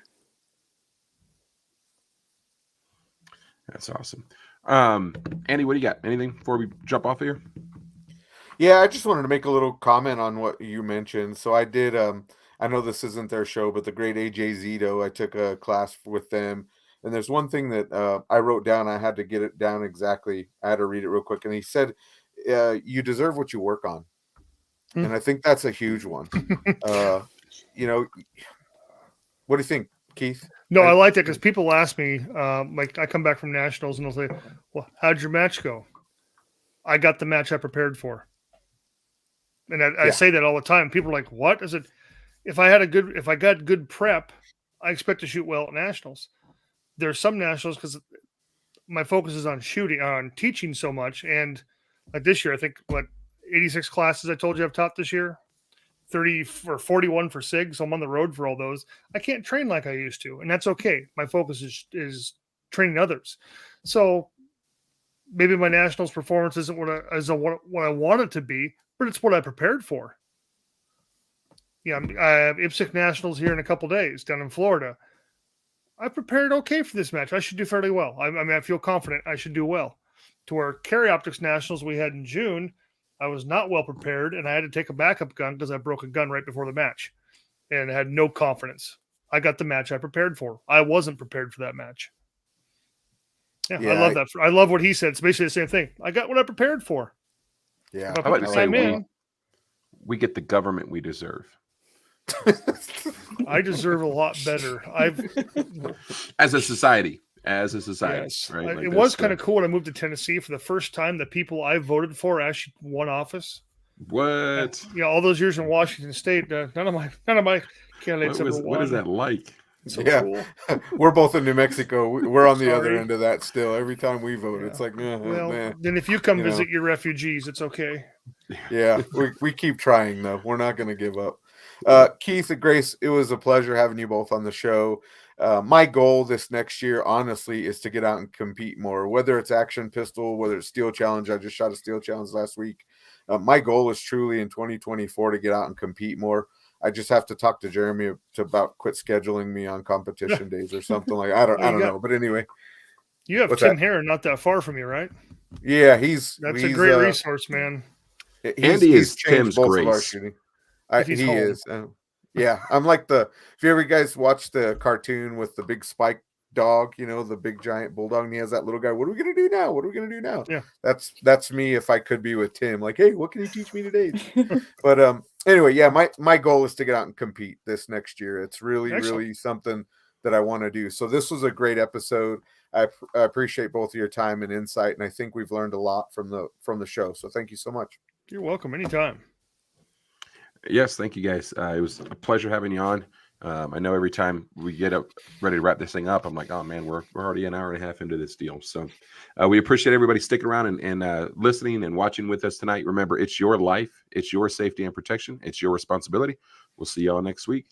That's awesome. Andy, what do you got? Anything before we jump off here? Yeah, I just wanted to make a little comment on what you mentioned. So I did, I know this isn't their show, but the great AJ Zito, I took a class with them. And there's one thing that I wrote down. I had to get it down exactly. I had to read it real quick. And he said, you deserve what you work on. And I think that's a huge one. You know, what do you think, Keith? No, I like that because people ask me, like I come back from nationals and they'll say, well, how'd your match go? I got the match I prepared for. And I say that all the time. People are like, what? I said, if I got good prep, I expect to shoot well at nationals. There's some nationals because my focus is on teaching so much. And like this year, I think 86 classes I told you I've taught this year, 30 or 41 for SIG. So I'm on the road for all those. I can't train like I used to, and that's okay. My focus is training others. So maybe my nationals performance isn't what I want it to be, but it's what I prepared for. Yeah, I have IPSC nationals here in a couple days down in Florida. I prepared okay for this match. I should do fairly well. I mean, I feel confident I should do well. To our carry optics nationals we had in June, I was not well prepared, and I had to take a backup gun because I broke a gun right before the match, and I had no confidence. I got the match I prepared for. I wasn't prepared for that match. Yeah, I love that. I love what he said. It's basically the same thing. I got what I prepared for. Yeah, I like to say we get the government we deserve. I deserve a lot better. As a society, yes. Right? Like it was kind of cool when I moved to Tennessee for the first time. The people I voted for actually won office. What? Yeah, all those years in Washington State, none of my candidates ever won. What is that like? So cool. We're both in New Mexico. We're on the other end of that still. Every time we vote, it's like, well, then if you come visit your refugees, it's okay. Yeah, we keep trying though. We're not going to give up. Keith and Grace, it was a pleasure having you both on the show. My goal this next year, honestly, is to get out and compete more, whether it's action pistol, whether it's steel challenge. I just shot a steel challenge last week. My goal is truly in 2024 to get out and compete more. I just have to talk to Jeremy about quit scheduling me on competition days or something like I don't know. But anyway, you have Tim Herron not that far from you, right? Yeah, that's a great resource, man. Andy is Tim's Grace. He is. Yeah, I'm like if you ever guys watch the cartoon with the big spike dog, the big giant bulldog, and he has that little guy. What are we gonna do now? What are we gonna do now? Yeah, that's me if I could be with Tim. Like, hey, what can you teach me today? But anyway, yeah, my goal is to get out and compete this next year. It's really something that I want to do. So this was a great episode. I appreciate both of your time and insight, and I think we've learned a lot from the show. So thank you so much. You're welcome. Anytime. Yes, thank you guys. It was a pleasure having you on. I know every time we get up ready to wrap this thing up, I'm like, oh man, we're already an hour and a half into this deal. So we appreciate everybody sticking around and listening and watching with us tonight. Remember, it's your life, it's your safety and protection, it's your responsibility. We'll see y'all next week.